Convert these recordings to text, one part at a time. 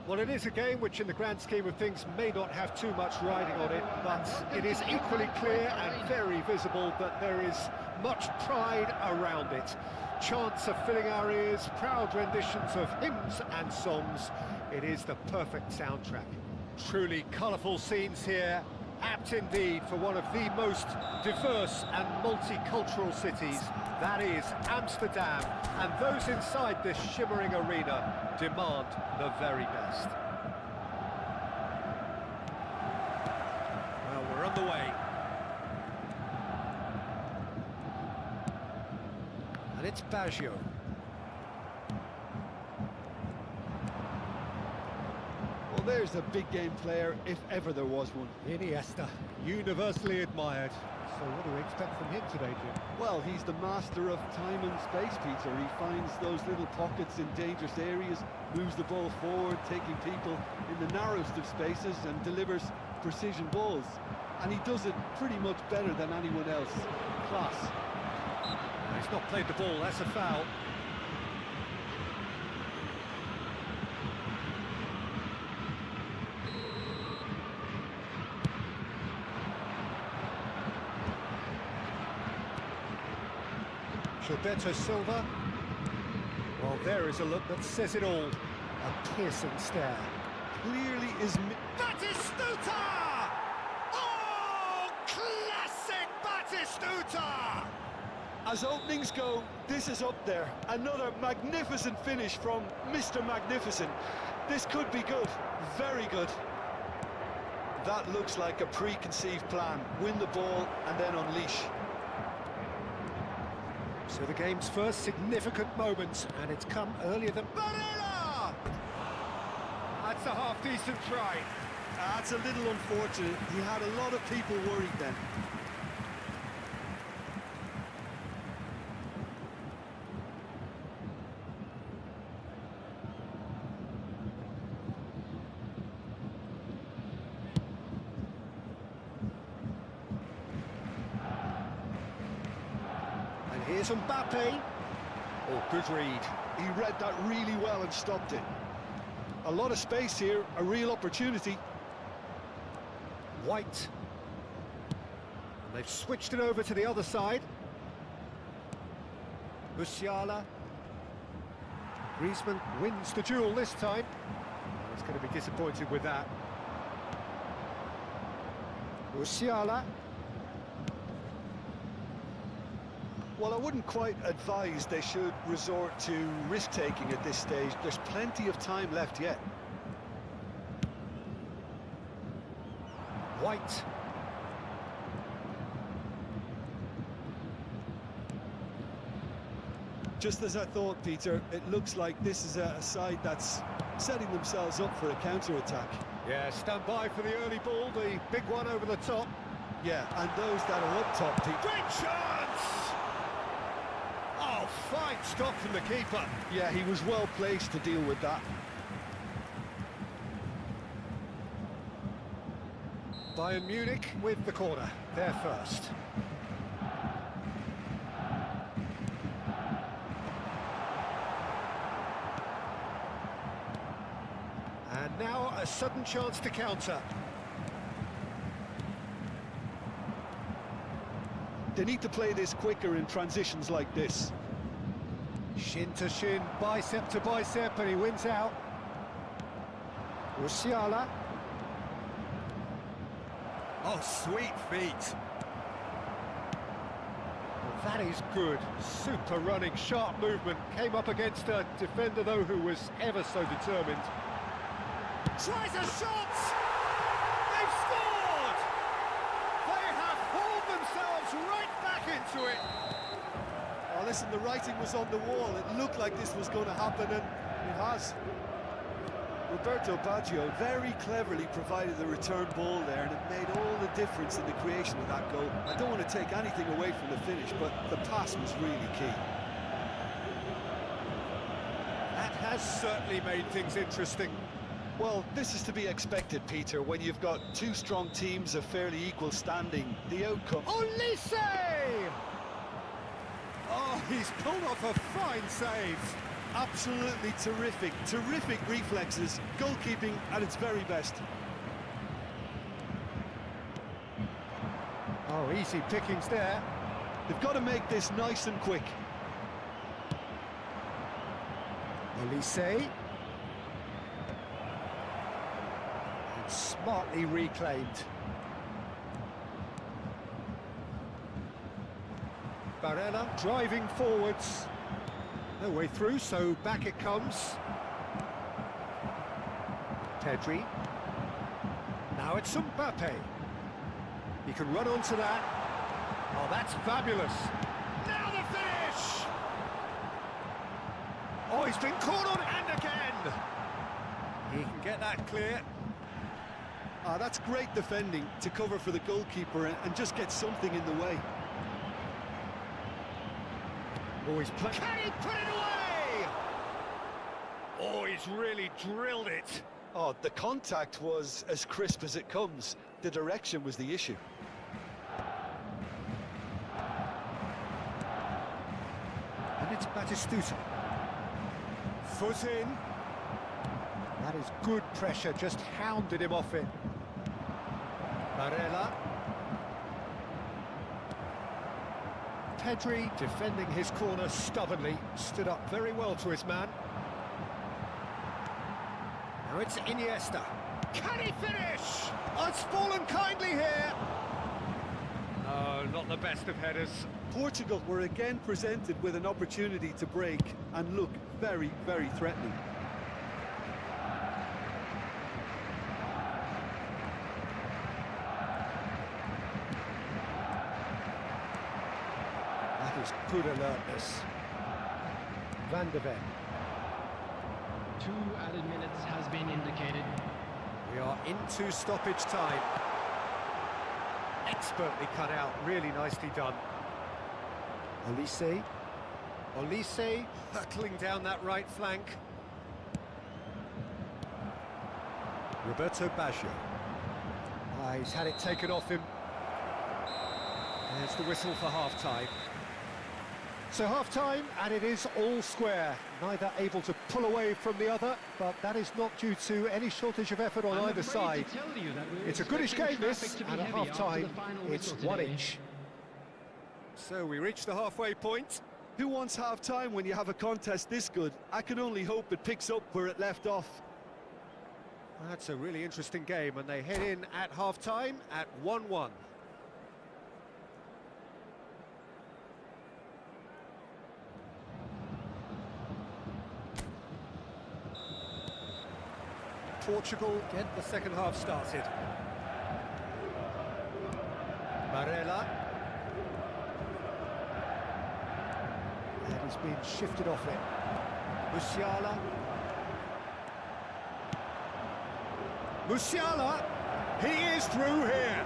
Well, it is a game which in the grand scheme of things may not have too much riding on it, but it is equally clear and very visible that there is much pride around it. Chants are filling our ears, proud renditions of hymns and songs. It is the perfect soundtrack. Truly colourful scenes here, apt indeed for one of the most diverse and multicultural cities. That is Amsterdam, and those inside this shimmering arena demand the very best. Well, we're on the way. And it's Baggio. Well, there's a big game player, if ever there was one. Iniesta, universally admired. So what do we expect from him today, Jim? Well, he's the master of time and space, Peter. He finds those little pockets in dangerous areas, moves the ball forward, taking people in the narrowest of spaces and delivers precision balls. And he does it pretty much better than anyone else. Class. He's not played the ball, that's a foul. Gilberto Silva. Well, there is a look that says it all. A piercing stare. Clearly is... Batistuta! Oh, classic Batistuta! As openings go, this is up there. Another magnificent finish from Mr. Magnificent. This could be good, very good. That looks like a preconceived plan. Win the ball and then unleash. So the game's first significant moment, and it's come earlier than... Barella! That's a half-decent try. That's a little unfortunate. He had a lot of people worried then. And here's Mbappe. Oh, good read. He read that really well and stopped it. A lot of space here, a real opportunity. White. And they've switched it over to the other side. Musiala. Griezmann wins the duel this time. He's going to be disappointed with that. Musiala. Well, I wouldn't quite advise they should resort to risk-taking at this stage. There's plenty of time left yet. White. Just as I thought, Peter, it looks like this is a side that's setting themselves up for a counter-attack. Yeah, stand by for the early ball, the big one over the top. Yeah, and those that are up top, Peter. Great chance! Oh, fine stop from the keeper. Yeah, he was well placed to deal with that. Bayern Munich with the corner, they're first. And now a sudden chance to counter. They need to play this quicker in transitions like this. Shin to shin, bicep to bicep, and he wins out. Musiala. Oh, sweet feet. Well, that is good. Super running, sharp movement. Came up against a defender, though, who was ever so determined. Tries a shot! They've scored! They have hauled themselves right back into it. Oh, listen, the writing was on the wall. It looked like this was going to happen, and it has. Roberto Baggio very cleverly provided the return ball there, and it made all the difference in the creation of that goal. I don't want to take anything away from the finish, but the pass was really key. That has certainly made things interesting. Well, this is to be expected, Peter, when you've got two strong teams of fairly equal standing. The outcome... Olise! Oh, he's pulled off a fine save. Absolutely terrific, terrific reflexes, goalkeeping at its very best. Oh, easy pickings there. They've got to make this nice and quick. Olise. And smartly reclaimed. Barella driving forwards. No way through, so back it comes. Pedri. Now it's Mbappe. He can run onto that. Oh, that's fabulous. Now the finish! Oh, he's been cornered and again! He can get that clear. That's great defending to cover for the goalkeeper and just get something in the way. Oh, he's playing. Can he put it away? Oh, he's really drilled it. Oh, the contact was as crisp as it comes. The direction was the issue. And it's Batistuta. Foot in. That is good pressure, just hounded him off it. Barella. Pedri defending his corner stubbornly, stood up very well to his man. Now it's Iniesta. Can he finish? Oh, it's fallen kindly here. Oh, not the best of headers. Portugal were again presented with an opportunity to break and look very, very threatening. That is good alertness. Van de Ven. 2 added minutes has been indicated. We are into stoppage time. Expertly cut out, really nicely done. Olise. Olise hurtling down that right flank. Roberto Baggio. He's had it taken off him. There's the whistle for half-time. So half-time, and it is all square. Neither able to pull away from the other, but that is not due to any shortage of effort on either side. It's a goodish game, this, and at half-time, it's one each. So we reach the halfway point. Who wants half-time when you have a contest this good? I can only hope it picks up where it left off. That's a really interesting game, and they head in at half-time at 1-1. Portugal get the second half started. Barella. And he's been shifted off it. Musiala. Musiala! He is through here!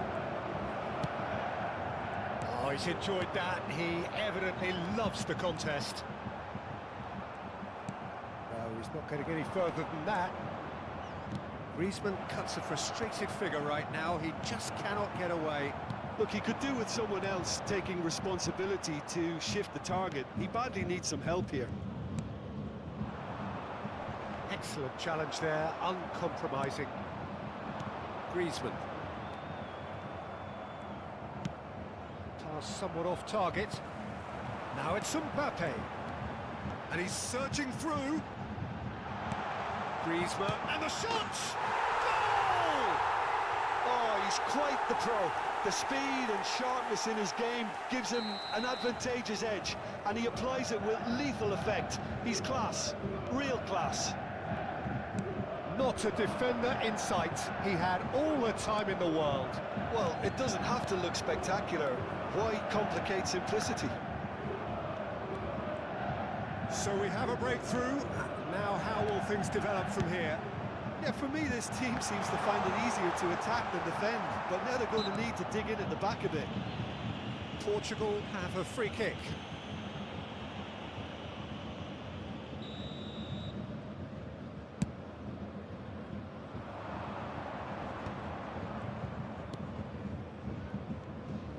Oh, he's enjoyed that. He evidently loves the contest. No, he's not going to get any further than that. Griezmann cuts a frustrated figure right now. He just cannot get away. Look, he could do with someone else taking responsibility to shift the target. He badly needs some help here. Excellent challenge there, uncompromising. Griezmann. Pass somewhat off target. Now it's Mbappe. And he's surging through. Griezmann, and the shot! Goal! Oh, he's quite the pro. The speed and sharpness in his game gives him an advantageous edge, and he applies it with lethal effect. He's class, real class. Not a defender in sight. He had all the time in the world. Well, it doesn't have to look spectacular. Why complicate simplicity? So we have a breakthrough. Now how will things develop from here? Yeah, for me, this team seems to find it easier to attack than defend, but now they're going to need to dig in at the back a bit. Portugal have a free kick.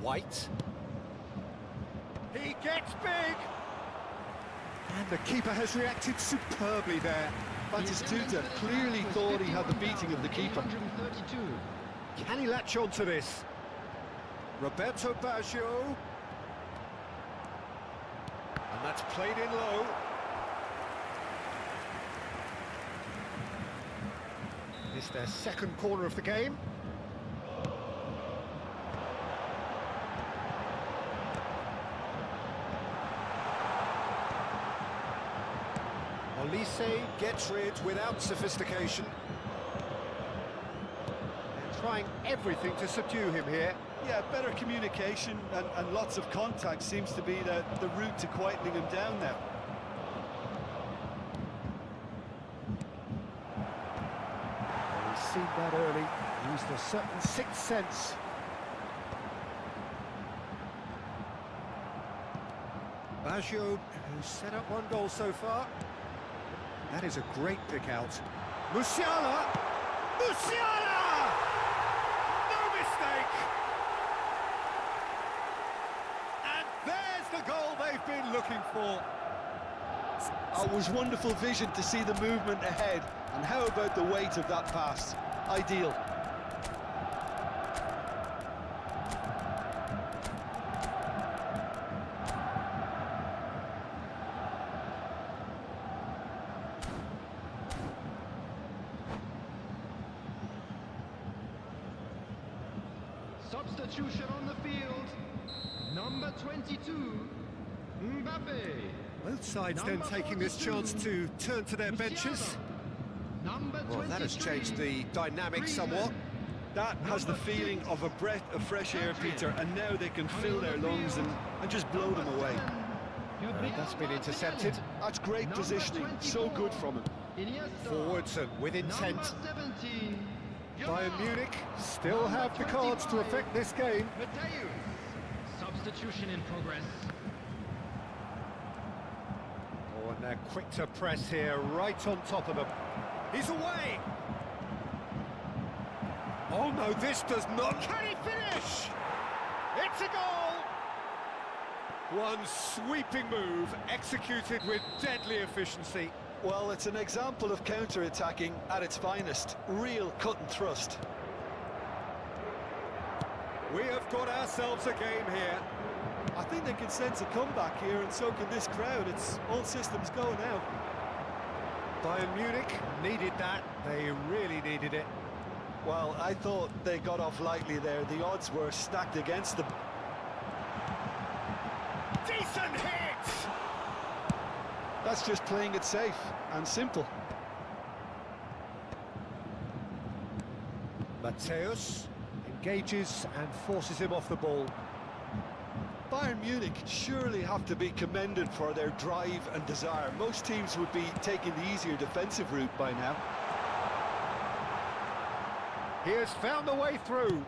White. He gets big! And the keeper has reacted superbly there. Batistuta clearly thought he had the beating of the keeper. 132. Can he latch on to this? Roberto Baggio. And that's played in low. It's their second corner of the game. Olise gets rid without sophistication. They're trying everything to subdue him here. Yeah, better communication and lots of contact seems to be the route to quietening him down now. He's seen that early, used a certain sixth sense. Baggio, who's set up one goal so far. That is a great pick out. Musiala! Musiala! No mistake! And there's the goal they've been looking for. It was wonderful vision to see the movement ahead. And how about the weight of that pass? Ideal. Substitution on the field. Number 22, Mbappe. Both sides then Number taking this 42, chance to turn to their benches. Number Well, that has 23, changed the dynamic somewhat. That has the feeling of a breath of fresh air, Peter, and now they can fill their lungs and just blow them away. That's been intercepted. That's great positioning, so good from him. Forwards and with intent. Number 17, Bayern Munich still have the cards to affect this game. Mateus. Substitution in progress. Oh, and they're quick to press here, right on top of them. He's away! Oh no, this does not... Can he finish? It's a goal! One sweeping move, executed with deadly efficiency. Well, it's an example of counter-attacking at its finest. Real cut and thrust. We have got ourselves a game here. I think they can sense a comeback here, and so can this crowd. It's all systems go now. Bayern Munich needed that. They really needed it. Well, I thought they got off lightly there. The odds were stacked against them. Decent hit! That's just playing it safe and simple. Mateus engages and forces him off the ball. Bayern Munich surely have to be commended for their drive and desire. Most teams would be taking the easier defensive route by now. He has found the way through.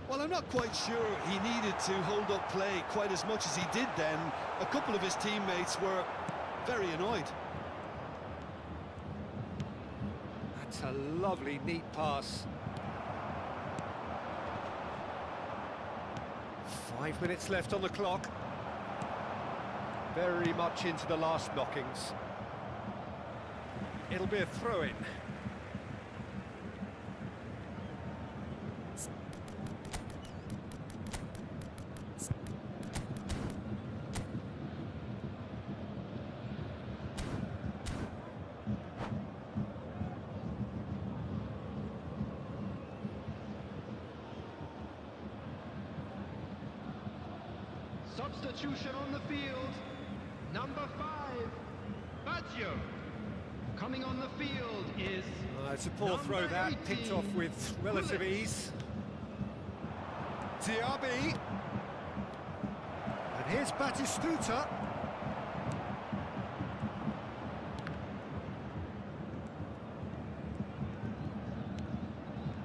Well, I'm not quite sure he needed to hold up play quite as much as he did then. A couple of his teammates were very annoyed. That's a lovely, neat pass. 5 minutes left on the clock. Very much into the last knockings. It'll be a throw-in. Substitution on the field. Number 5, Baggio. Coming on the field is... It's a poor throw that, 18, picked off with relative ease. Diaby. And here's Batistuta.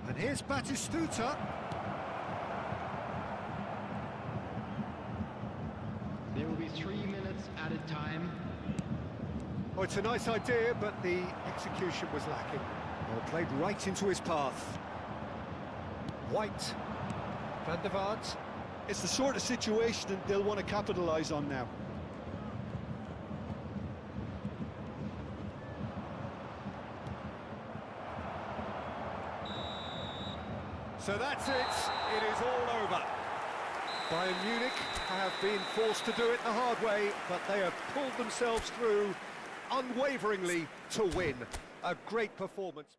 And here's Batistuta. There will be 3 minutes added time. Oh, it's a nice idea, but the execution was lacking. Well, played right into his path. White. Van der Vaart. It's the sort of situation that they'll want to capitalise on now. So that's it. It is all over. Bayern Munich have been forced to do it the hard way, but they have pulled themselves through unwaveringly to win. A great performance.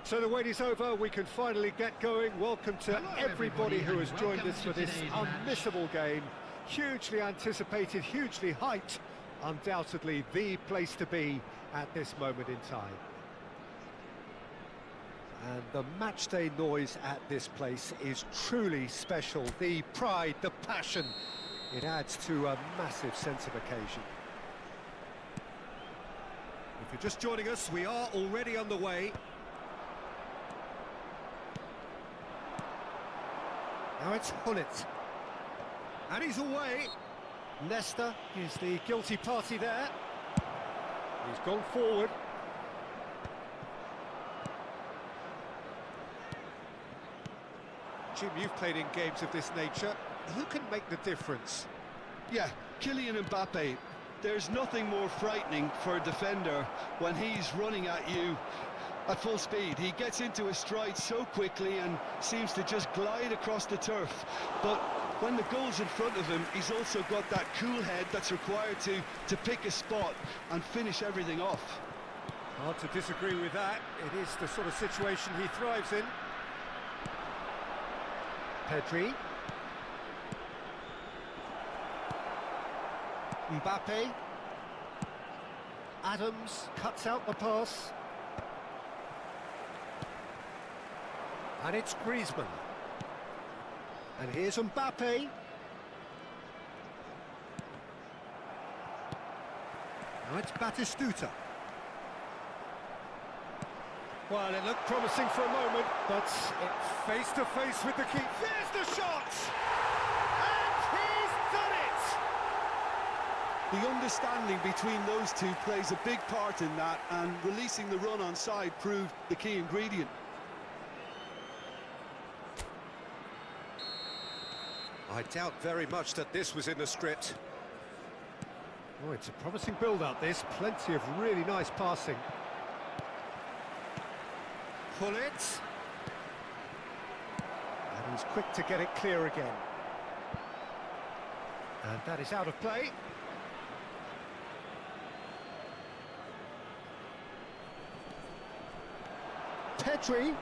So the wait is over, we can finally get going. Welcome to everybody who has joined us for this unmissable game. Hugely anticipated, hugely hyped. Undoubtedly the place to be at this moment in time. And the matchday noise at this place is truly special. The pride, the passion, it adds to a massive sense of occasion. If you're just joining us, we are already underway. Now it's Hullet. And he's away. Leicester is the guilty party there. He's gone forward. Jim, you've played in games of this nature. Who can make the difference? Yeah, Kylian Mbappe. There's nothing more frightening for a defender when he's running at you at full speed. He gets into his stride so quickly and seems to just glide across the turf. But when the goal's in front of him, he's also got that cool head that's required to pick a spot and finish everything off. Hard to disagree with that. It is the sort of situation he thrives in. Pedri. Mbappe. Adams cuts out the pass. And it's Griezmann. And here's Mbappe. Now it's Batistuta. Well, it looked promising for a moment, but it's face to face with the keeper. There's the shot! And he's done it! The understanding between those two plays a big part in that, and releasing the run on side proved the key ingredient. I doubt very much that this was in the script. Oh, it's a promising build-up, this. Plenty of really nice passing. Pull it. And he's quick to get it clear again. And that is out of play. Pedri.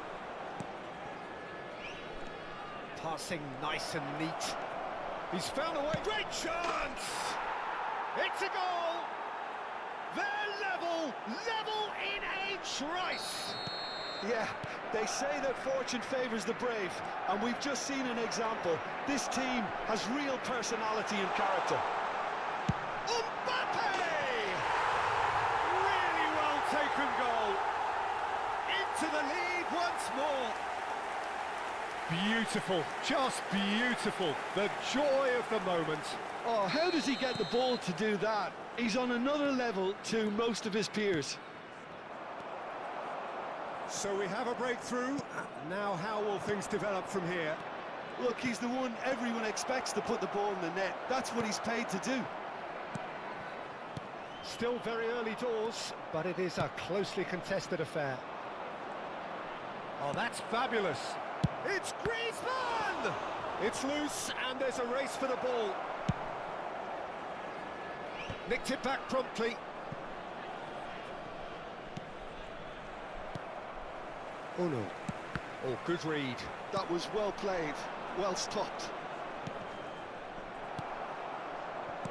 Passing nice and neat. He's found a way. Great chance! It's a goal! They're level in a trice! Yeah, they say that fortune favours the brave, and we've just seen an example. This team has real personality and character. Mbappe! Really well taken goal. Into the lead once more. Beautiful, just beautiful. The joy of the moment. Oh, how does he get the ball to do that? He's on another level to most of his peers. So we have a breakthrough. Now how will things develop from here? Look, he's the one everyone expects to put the ball in the net. That's what he's paid to do. Still very early doors, but it is a closely contested affair. Oh, that's fabulous. It's Griezmann! It's loose, and there's a race for the ball. Nicked it back promptly. Oh no. Oh, good read. That was well played, well stopped.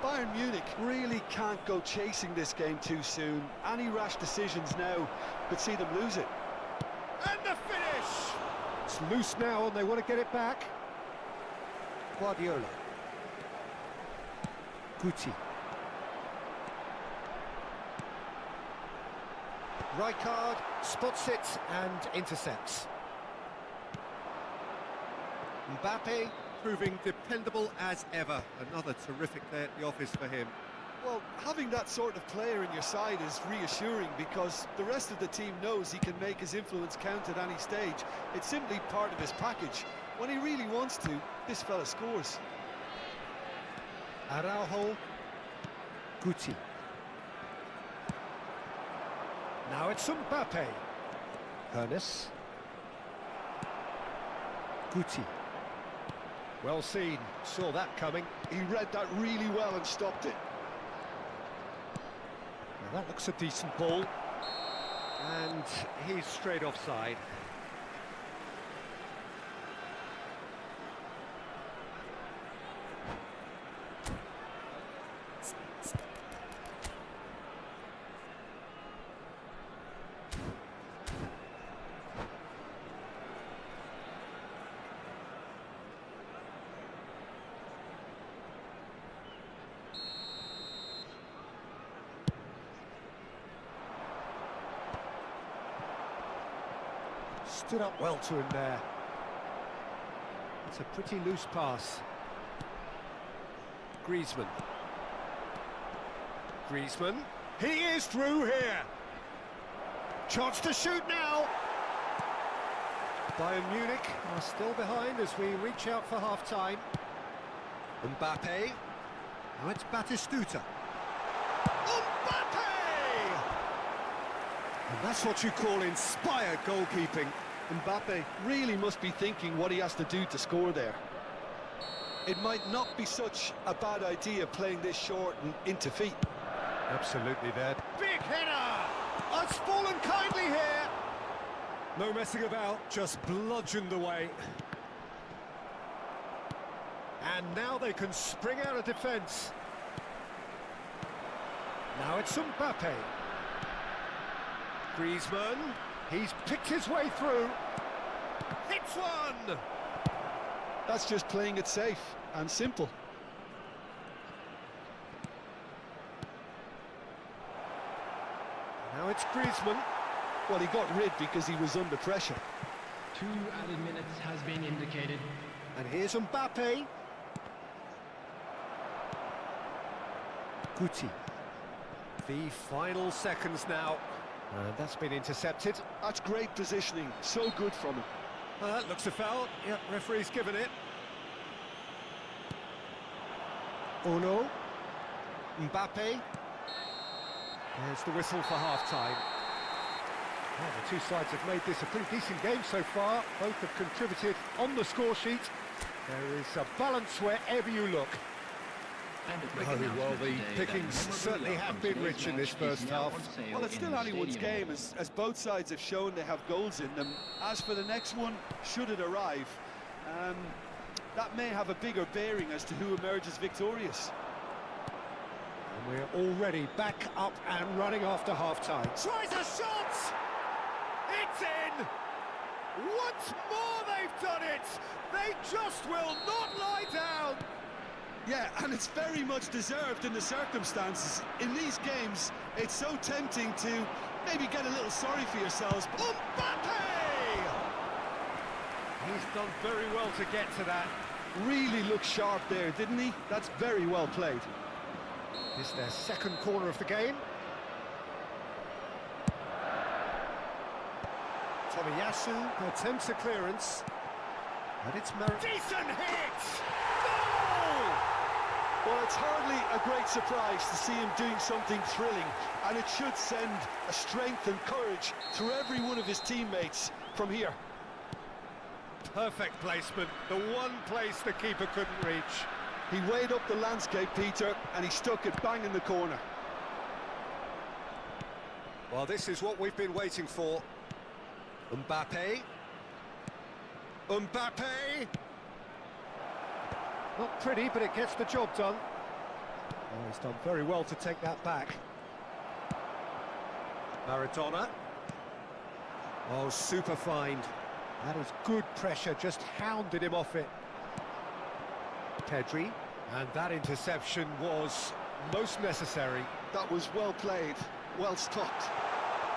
Bayern Munich really can't go chasing this game too soon. Any rash decisions now could see them lose it. And the finish! It's loose now and they want to get it back. Guardiola. Guti. Rijkaard spots it and intercepts. Mbappe proving dependable as ever. Another terrific day at the office for him. Well, having that sort of player in your side is reassuring because the rest of the team knows he can make his influence count at any stage. It's simply part of his package. When he really wants to, this fella scores. Araujo. Guti. Now it's Mbappe. Ernest. Guti. Well seen, saw that coming. He read that really well and stopped it. Now that looks a decent ball. And he's straight offside. Stood up well to him there. It's a pretty loose pass. Griezmann. Griezmann. He is through here. Chance to shoot now. Bayern Munich are still behind as we reach out for half-time. Mbappe. Now it's Batistuta. Mbappe! And that's what you call inspired goalkeeping. Mbappe really must be thinking what he has to do to score there. It might not be such a bad idea playing this short and into feet. Absolutely there. Big header! It's fallen kindly here. No messing about, just bludgeoned away. And now they can spring out of defence. Now it's Mbappe. Griezmann, he's picked his way through. Hits one! That's just playing it safe and simple. Now it's Griezmann. Well, he got rid because he was under pressure. 2 added minutes has been indicated. And here's Mbappe. Guti. The final seconds now. And that's been intercepted. That's great positioning, so good from him. That looks a foul. Yep, referee's given it. Ono. Mbappe. There's the whistle for half-time. Well, the two sides have made this a pretty decent game so far. Both have contributed on the score sheet. There is a balance wherever you look. Well, the pickings certainly have been rich in this first half. Well, it's still anyone's game, as both sides have shown they have goals in them. As for the next one, should it arrive, that may have a bigger bearing as to who emerges victorious. And we're already back up and running after half-time. Tries a shot! It's in! Once more they've done it! They just will not lie down! Yeah, and it's very much deserved in the circumstances. In these games, it's so tempting to maybe get a little sorry for yourselves. Mbappe! He's done very well to get to that. Really looked sharp there, didn't he? That's very well played. This is their second corner of the game. Tomiyasu attempts a clearance. And it's decent hit! Goal! Well, it's hardly a great surprise to see him doing something thrilling, and it should send a strength and courage through every one of his teammates from here. Perfect placement, the one place the keeper couldn't reach. He weighed up the landscape, Peter, and he stuck it bang in the corner. Well, this is what we've been waiting for. Mbappe. Mbappe! Not pretty, but it gets the job done. Oh, he's done very well to take that back. Maradona. Oh, super find. That is good pressure, just hounded him off it. Pedri, and that interception was most necessary. That was well played, well stopped.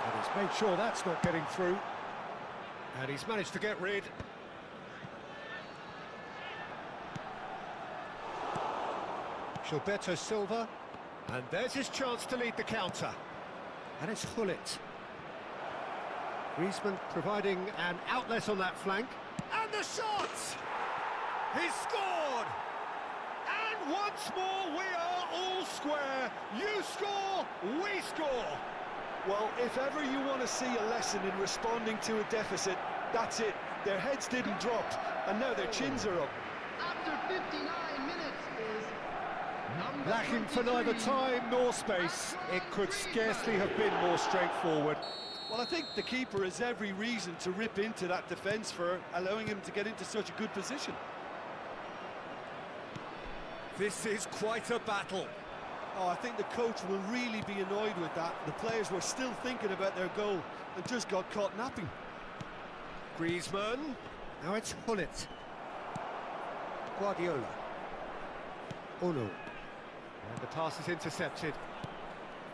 And he's made sure that's not getting through. And he's managed to get rid. Gilberto Silva. And there's his chance to lead the counter. And it's Gullit. Griezmann providing an outlet on that flank. And the shot! He's scored! And once more we are all square. You score, we score. Well, if ever you want to see a lesson in responding to a deficit, that's it. Their heads didn't drop, and now their chins are up. After 59 minutes is number Lacking for 23. neither time nor space. It could scarcely have been more straightforward. Well, I think the keeper has every reason to rip into that defence for allowing him to get into such a good position. This is quite a battle. Oh, I think the coach will really be annoyed with that. The players were still thinking about their goal and just got caught napping. Griezmann. Now it's Gullit. Guardiola. Uno. And the pass is intercepted.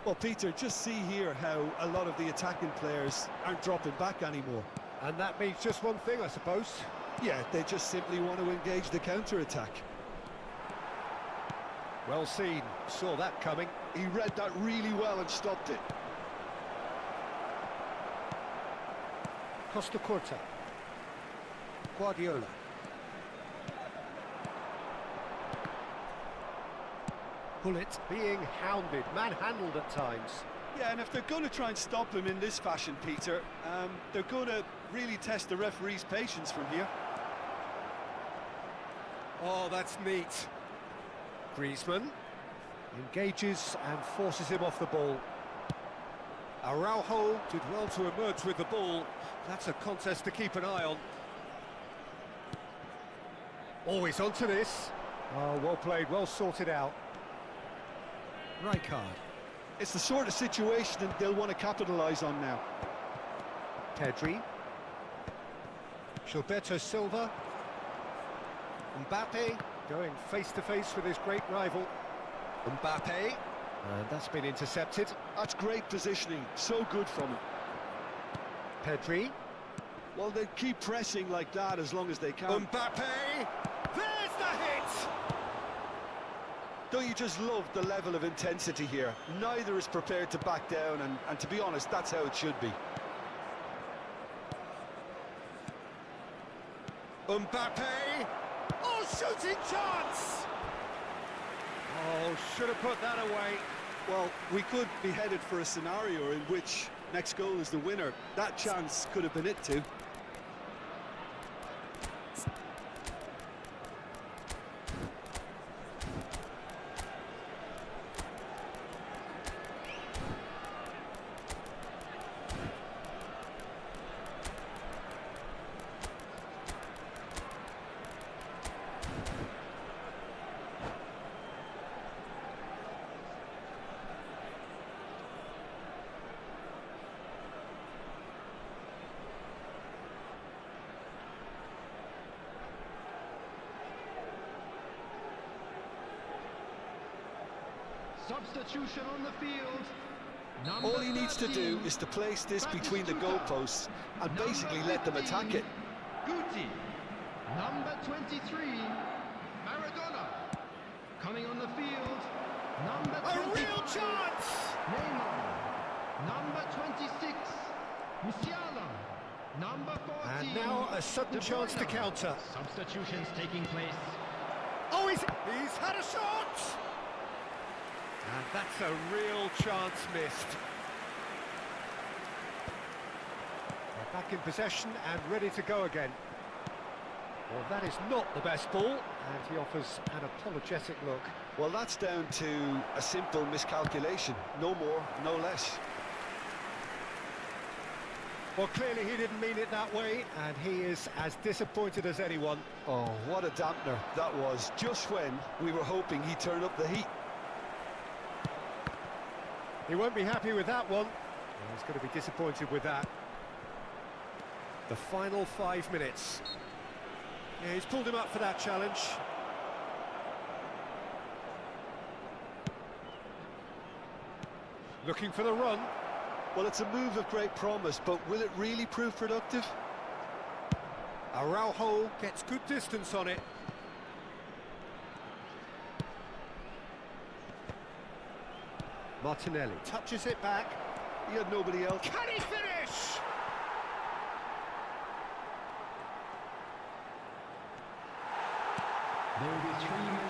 Well, Peter, just see here how a lot of the attacking players aren't dropping back anymore. And that means just one thing, I suppose. Yeah, they just simply want to engage the counter-attack. Well seen. Saw that coming. He read that really well and stopped it. Costa Curta. Guardiola. Gullit being hounded, manhandled at times. Yeah, and if they're going to try and stop him in this fashion, Peter, they're going to really test the referee's patience from here. Oh, that's neat. Griezmann engages and forces him off the ball. Araujo did well to emerge with the ball. That's a contest to keep an eye on. Always onto this. Oh, well played, well sorted out. Rijkaard. It's the sort of situation that they'll want to capitalise on now. Pedri. Gilberto Silva. Mbappe going face-to-face with his great rival. Mbappe. And that's been intercepted. That's great positioning, so good from him. Pedri. Well, they keep pressing like that as long as they can. Mbappe. There's the hit! Don't you just love the level of intensity here? Neither is prepared to back down, and to be honest, that's how it should be. Mbappe! Oh, shooting chance! Oh, should have put that away. Well, we could be headed for a scenario in which next goal is the winner. That chance could have been it too. Substitution on the field. All he needs to do is to place this between the goalposts and basically let them attack it. Guti. Number 23. Maradona. Coming on the field. Number 20. A real chance! Neymar. Number 26. Musiala. Number 14. And now a sudden De chance to Bruyne. counter. Substitutions taking place. Oh, he's had a shot! And that's a real chance missed. They're back in possession and ready to go again. Well, that is not the best ball, and he offers an apologetic look. Well, that's down to a simple miscalculation. No more, no less. Well, clearly he didn't mean it that way, and he is as disappointed as anyone. Oh, what a dampener that was, just when we were hoping he'd turn up the heat. He won't be happy with that one. He's going to be disappointed with that. The final 5 minutes. Yeah, he's pulled him up for that challenge. Looking for the run. Well, it's a move of great promise, but will it really prove productive? Araujo gets good distance on it. Martinelli touches it back. He had nobody else. Can he finish?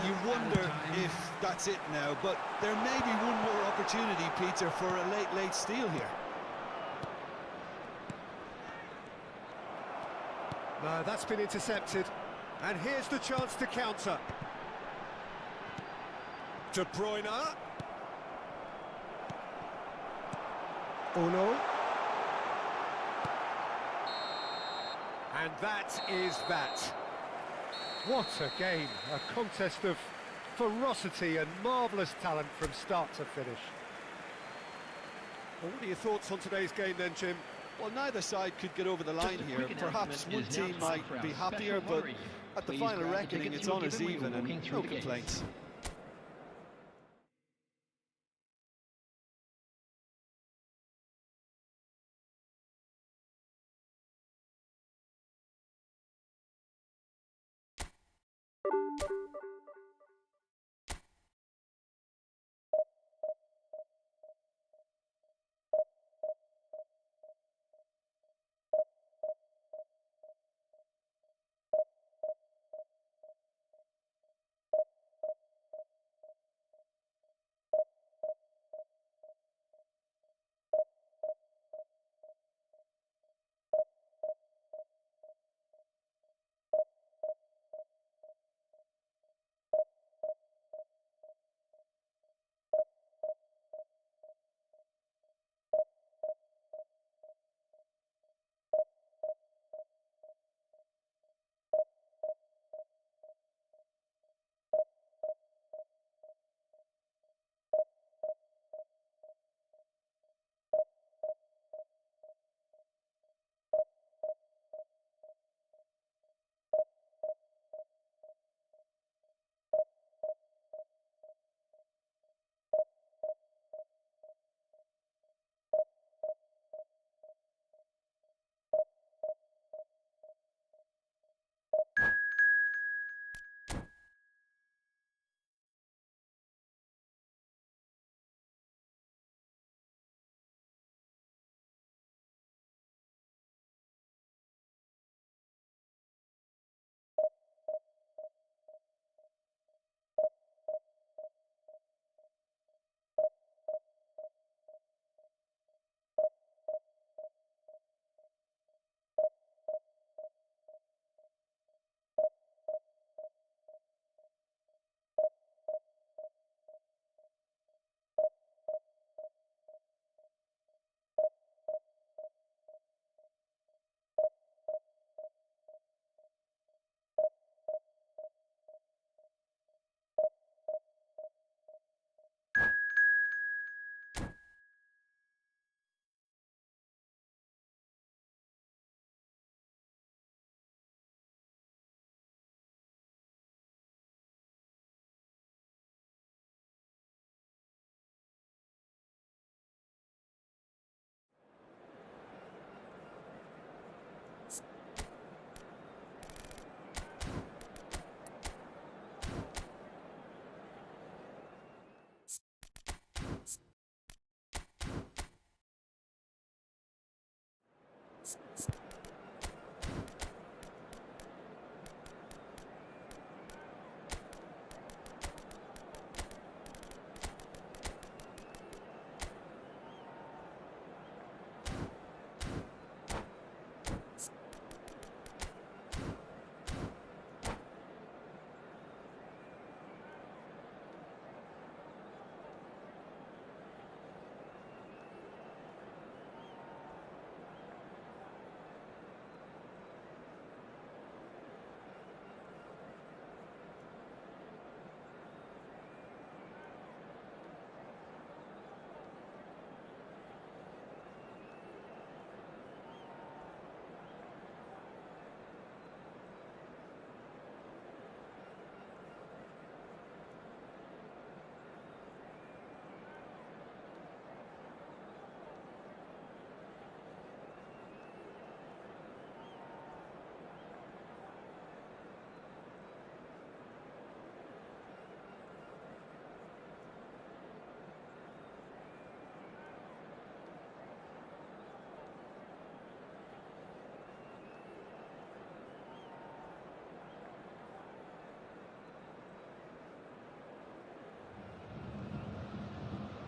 You wonder if that's it now, but there may be one more opportunity, Peter, for a late steal here. No, that's been intercepted. And here's the chance to counter. De Bruyne. Uno. And that is that. What a game, a contest of ferocity and marvellous talent from start to finish. Well, what are your thoughts on today's game then, Jim? Well, neither side could get over the line here. Perhaps one team might be happier, but at the final reckoning, it's on as even and no complaints.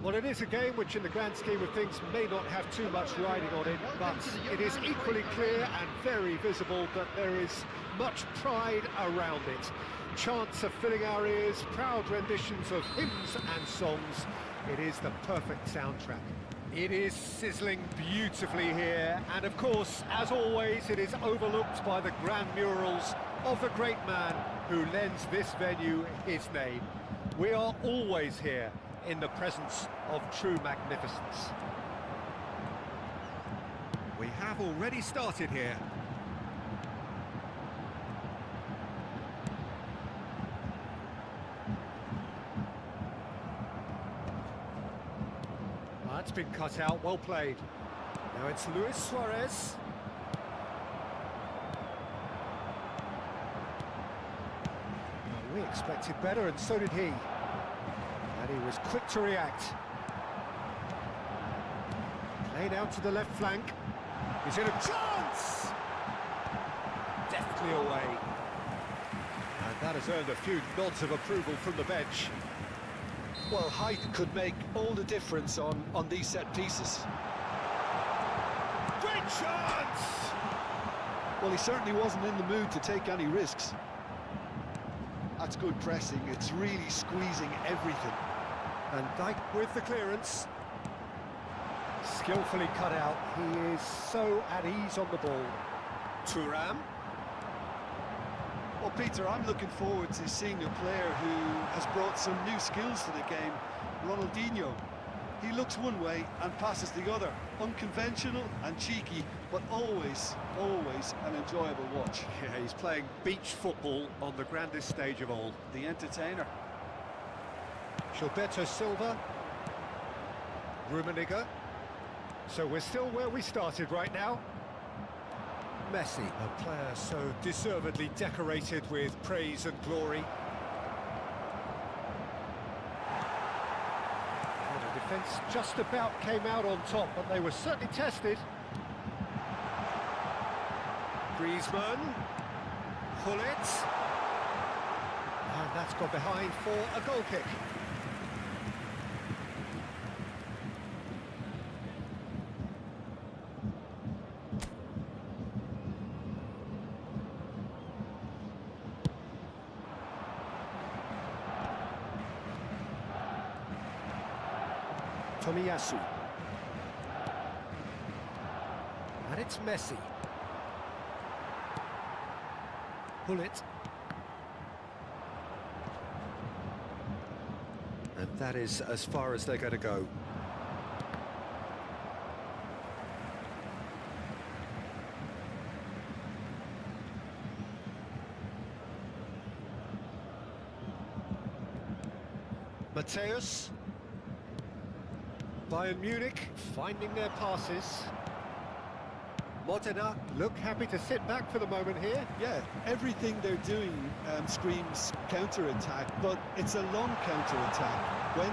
Well, it is a game which, in the grand scheme of things, may not have too much riding on it, but it is equally clear and very visible that there is much pride around it. Chants are filling our ears, proud renditions of hymns and songs. It is the perfect soundtrack. It is sizzling beautifully here, and of course, as always, it is overlooked by the grand murals of the great man who lends this venue his name. We are always here in the presence of true magnificence. We have already started here. That's been cut out, well played. Now it's Luis Suarez. Well, we expected better, and so did he. And he was quick to react. Played out to the left flank. He's in a chance! Deftly away. And that has earned a few nods of approval from the bench. Well, height could make all the difference on these set pieces. Great chance! Well, he certainly wasn't in the mood to take any risks. That's good pressing. It's really squeezing everything. And Dijk with the clearance. Skillfully cut out. He is so at ease on the ball. Thuram. Well, Peter, I'm looking forward to seeing a player who has brought some new skills to the game. Ronaldinho. He looks one way and passes the other. Unconventional and cheeky, but always, always an enjoyable watch. Yeah, he's playing beach football on the grandest stage of all. The entertainer. Gilberto Silva. Rummenigge. So we're still where we started right now. Messi, a player so deservedly decorated with praise and glory. Well, the defence just about came out on top, but they were certainly tested. Griezmann. Gullit. And that's got behind for a goal kick. Tomiyasu. And it's Messi. Gullit. And that is as far as they're going to go. Mateus. Bayern Munich finding their passes. Modena look happy to sit back for the moment here. Yeah, everything they're doing screams counter-attack, but it's a long counter-attack. When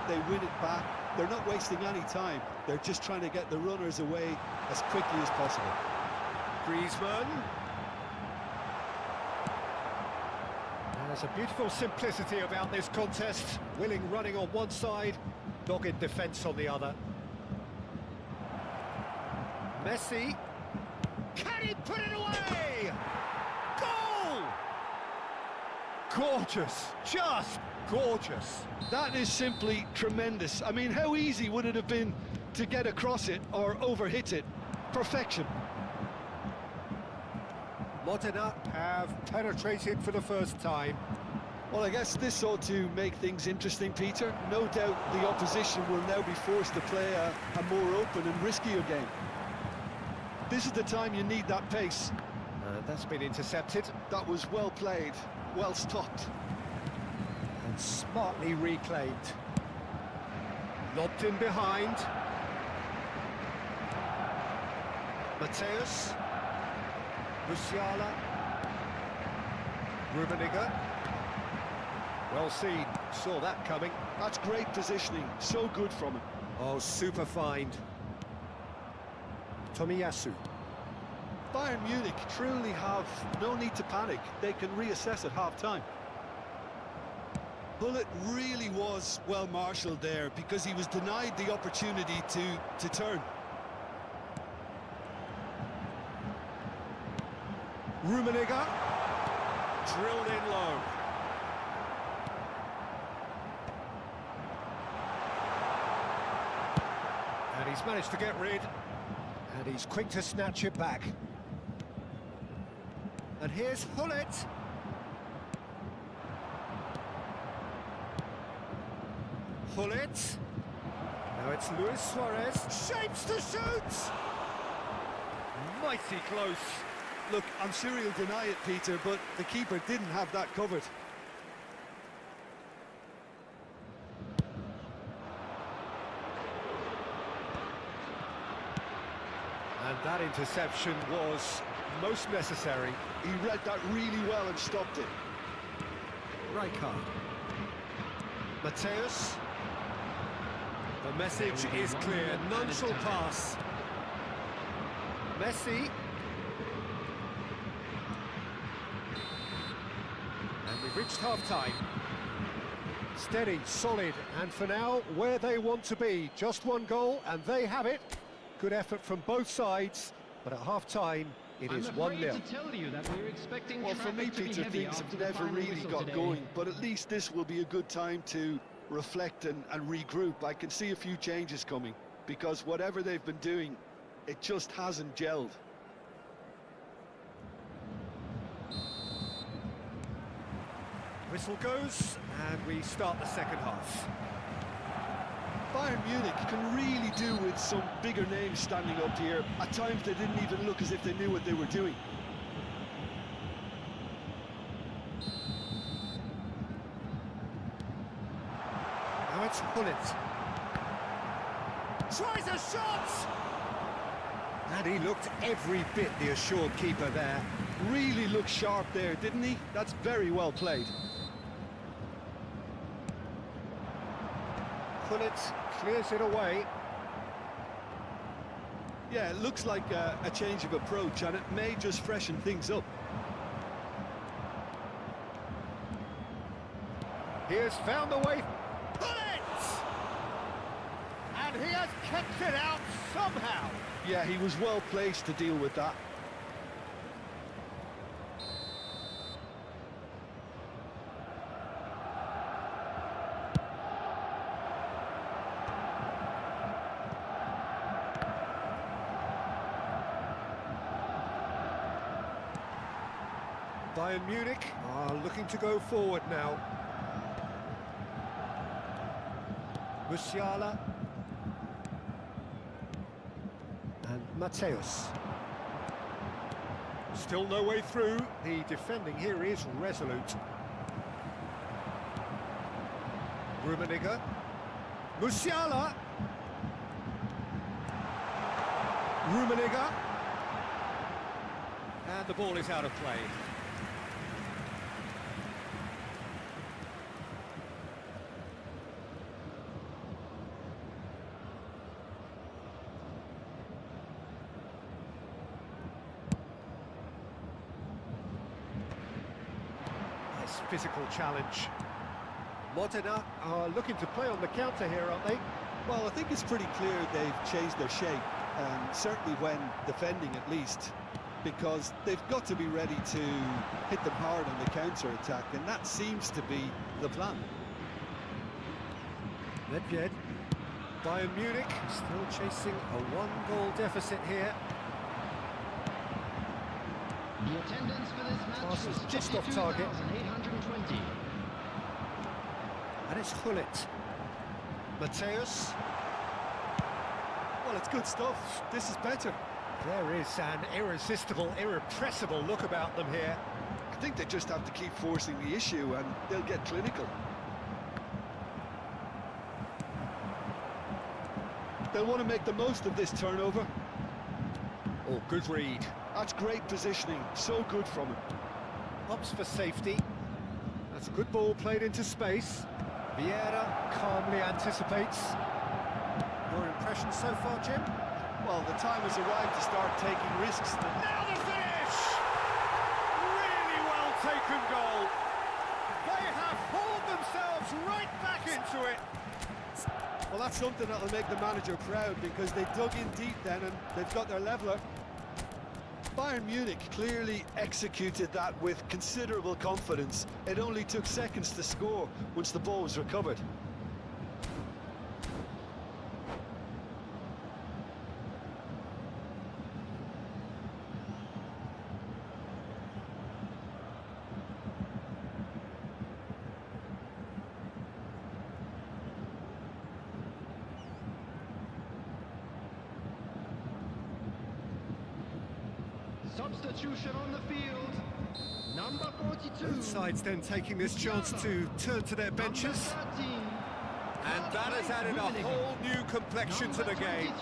they win it back, they're not wasting any time. They're just trying to get the runners away as quickly as possible. Griezmann. There's a beautiful simplicity about this contest. Willing running on one side, dogged defence on the other. Messi. Can he put it away? Goal! Gorgeous, just gorgeous. That is simply tremendous. I mean, how easy would it have been to get across it or overhit it? Perfection. Modena have penetrated for the first time. Well, I guess this ought to make things interesting, Peter. No doubt the opposition will now be forced to play a more open and riskier game. This is the time you need that pace. That's been intercepted. That was well played, well stopped. And smartly reclaimed. Lobbed in behind. Mateus. Musiala. Rummenigge. Well seen, saw that coming. That's great positioning, so good from him. Oh, super find. Tomiyasu. Bayern Munich truly have no need to panic. They can reassess at half-time. Well, it really was well marshalled there because he was denied the opportunity to turn. Rummenigge, drilled in low. And he's managed to get rid, and he's quick to snatch it back. And here's Hullet. Hullet. Now it's Luis Suarez. Shapes to shoot! Mighty close. Look, I'm sure he'll deny it, Peter, but the keeper didn't have that covered. And that interception was most necessary. He read that really well and stopped it. Rijkaard. Mateus. The message is clear. None shall pass. Messi. And we've reached half-time. Steady, solid, and for now, where they want to be. Just one goal, and they have it. Good effort from both sides, but at half-time, it is 1-0. Well, for me, Peter, things have never really got going, but at least this will be a good time to reflect and regroup. I can see a few changes coming, because whatever they've been doing, it just hasn't gelled. Whistle goes, and we start the second half. Bayern Munich can really do with some bigger names standing up here. At times they didn't even look as if they knew what they were doing. Now it's Hullet. Tries a shot! And he looked every bit the assured keeper there. Really looked sharp there, didn't he? That's very well played. Hullet clears it away. Yeah, it looks like a change of approach, and it may just freshen things up. He has found the way. Hullet! And he has kept it out somehow. Yeah, he was well placed to deal with that. Bayern Munich are looking to go forward now. Musiala and Mateus. Still no way through. The defending here is resolute. Rummenigge. Musiala. Rummenigge. And the ball is out of play. Physical challenge. Modena are looking to play on the counter here, aren't they? Well, I think it's pretty clear they've changed their shape, certainly when defending at least, because they've got to be ready to hit them hard on the counter-attack, and that seems to be the plan. Nedved. Bayern Munich still chasing a one-goal deficit here. The attendance for this match Pass is was just off target. 52,820. And it's Hullet. Mateus. Well, it's good stuff. This is better. There is an irresistible, irrepressible look about them here. I think they just have to keep forcing the issue and they'll get clinical. They'll want to make the most of this turnover. Oh, good read. That's great positioning, so good from him. Opts for safety. That's a good ball played into space. Vieira calmly anticipates. Your impression so far, Jim? Well, the time has arrived to start taking risks. Now the finish! Really well taken goal. They have hauled themselves goes right back into it. Well, that's something that'll make the manager proud, because they dug in deep then and they've got their leveller. Bayern Munich clearly executed that with considerable confidence. It only took seconds to score once the ball was recovered. Substitution on the field. Number 42. Both sides then taking this chance to turn to their benches. Number 13. And that has added a whole new complexion to the game.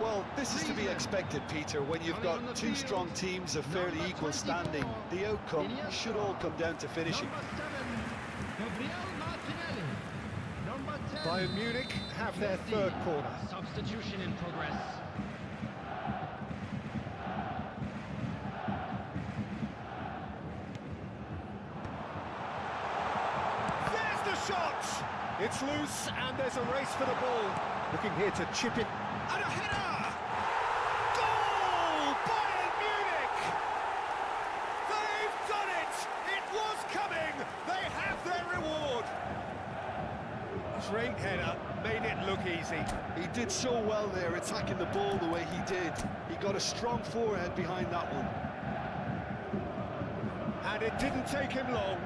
Well, this is to be expected, Peter, when you've got two strong teams of fairly equal standing. The outcome should all come down to finishing. Bayern Munich have their third corner. Substitution in progress. There's the shot! It's loose and there's a race for the ball. Looking here to chip it. And a header! Goal! Bayern Munich! They've done it! It was coming! They have their reward! Great header, made it look easy. He did so well there, attacking the ball the way he did. He got a strong forehand behind that one. And it didn't take him long.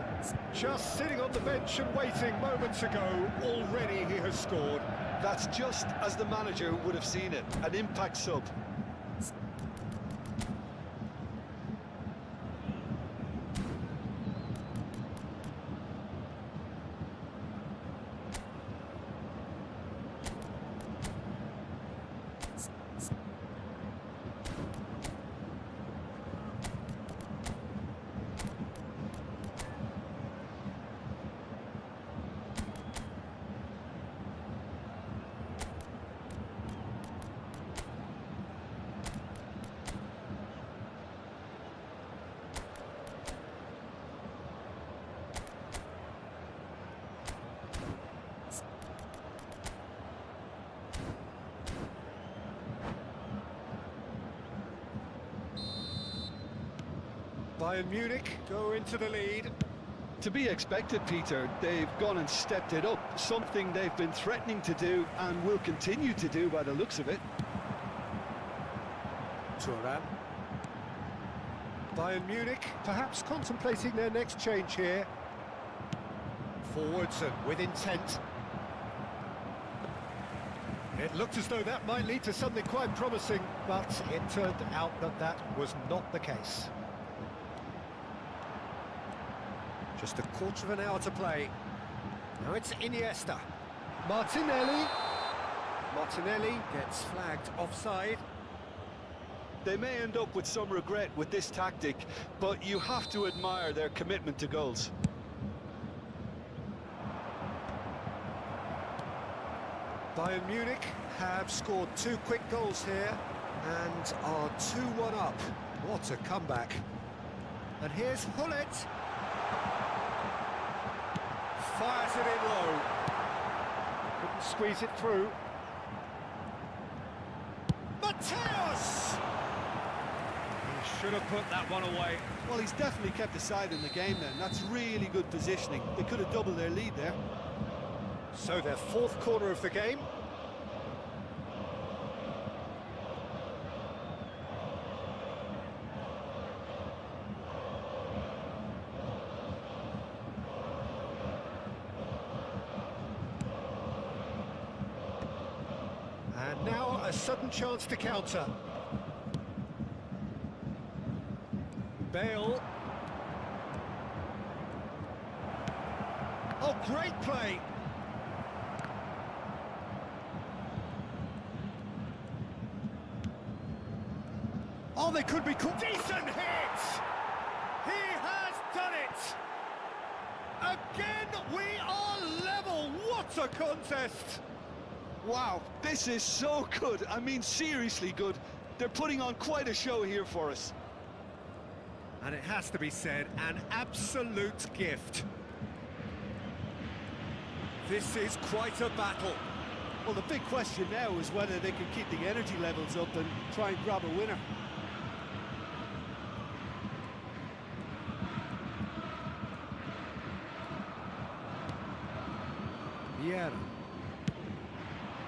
Just sitting on the bench and waiting moments ago, already he has scored. That's just as the manager would have seen it, an impact sub. Bayern Munich go into the lead. To be expected, Peter. They've gone and stepped it up, something they've been threatening to do and will continue to do by the looks of it. Thuram. Bayern Munich perhaps contemplating their next change here. Forwards and with intent. It looked as though that might lead to something quite promising, but it turned out that that was not the case. Just a quarter of an hour to play. Now it's Iniesta. Martinelli. Martinelli gets flagged offside. They may end up with some regret with this tactic, but you have to admire their commitment to goals. Bayern Munich have scored 2 quick goals here and are 2-1 up. What a comeback. And here's Hullet. Fires it in low. Couldn't squeeze it through. Mateus! He should have put that one away. Well, he's definitely kept the side in the game then. That's really good positioning. They could have doubled their lead there. So their 4th corner of the game. And now a sudden chance to counter. Bale. Oh, great play. Oh, they could be caught. Decent hit! He has done it! Again, we are level. What a contest! Wow, this is so good. I mean, seriously good. They're putting on quite a show here for us. And it has to be said, an absolute gift. This is quite a battle. Well, the big question now is whether they can keep the energy levels up and try and grab a winner. Vieira.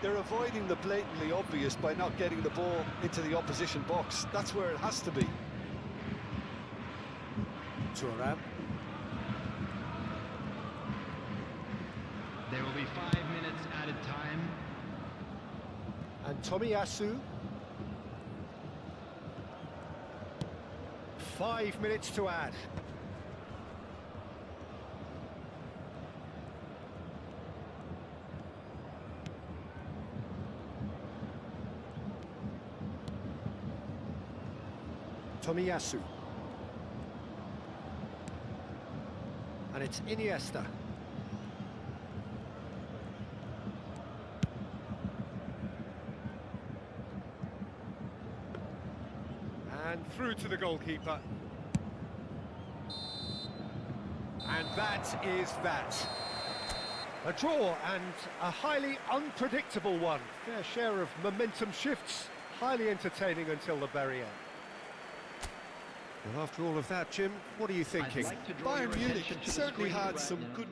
They're avoiding the blatantly obvious by not getting the ball into the opposition box. That's where it has to be. Thuram. There will be 5 minutes added time. And Tomiyasu. 5 minutes to add. Tomiyasu. And it's Iniesta. And through to the goalkeeper. And that is that. A draw and a highly unpredictable one. Fair share of momentum shifts. Highly entertaining until the very end. Well, after all of that, Jim, what are you thinking? I'd like to draw your Bayern Munich attention to the certainly screen had right some now. good...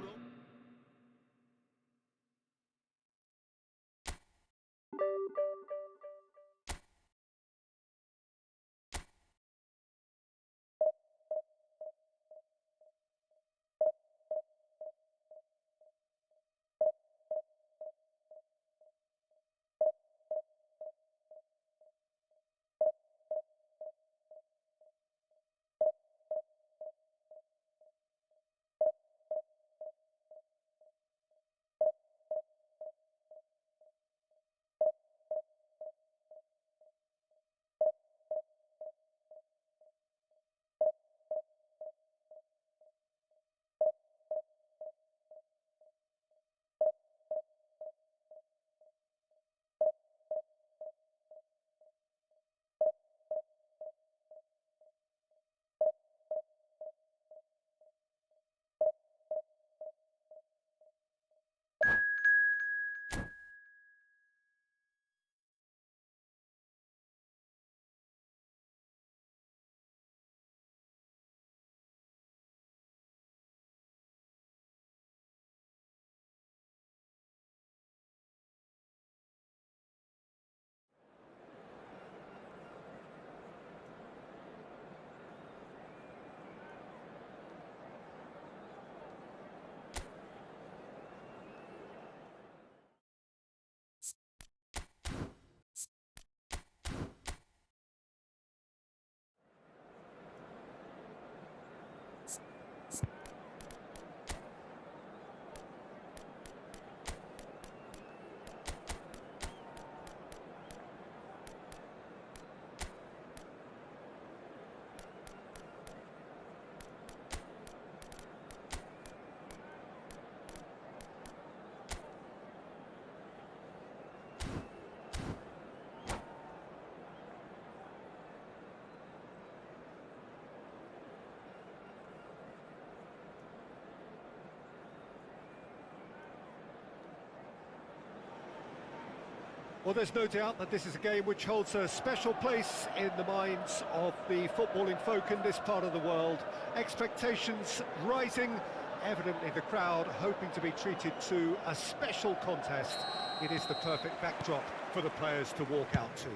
Well, there's no doubt that this is a game which holds a special place in the minds of the footballing folk in this part of the world. Expectations rising, evidently the crowd hoping to be treated to a special contest. It is the perfect backdrop for the players to walk out to.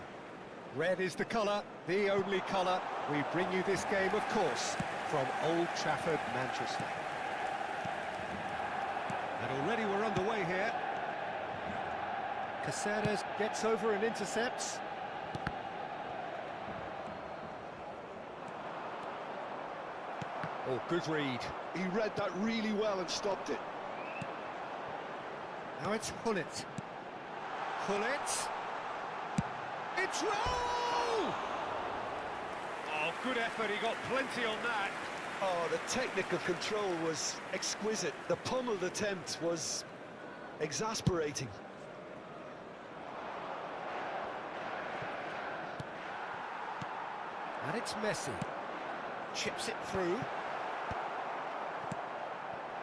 Red is the colour, the only colour. We bring you this game, of course, from Old Trafford, Manchester. And already we're underway here. Caceres gets over and intercepts. Oh, good read. He read that really well and stopped it. Now it's Hullet. Hullet. It's Rowe! Oh, good effort. He got plenty on that. Oh, the technical control was exquisite. The pummeled attempt was exasperating. And it's Messi. Chips it through.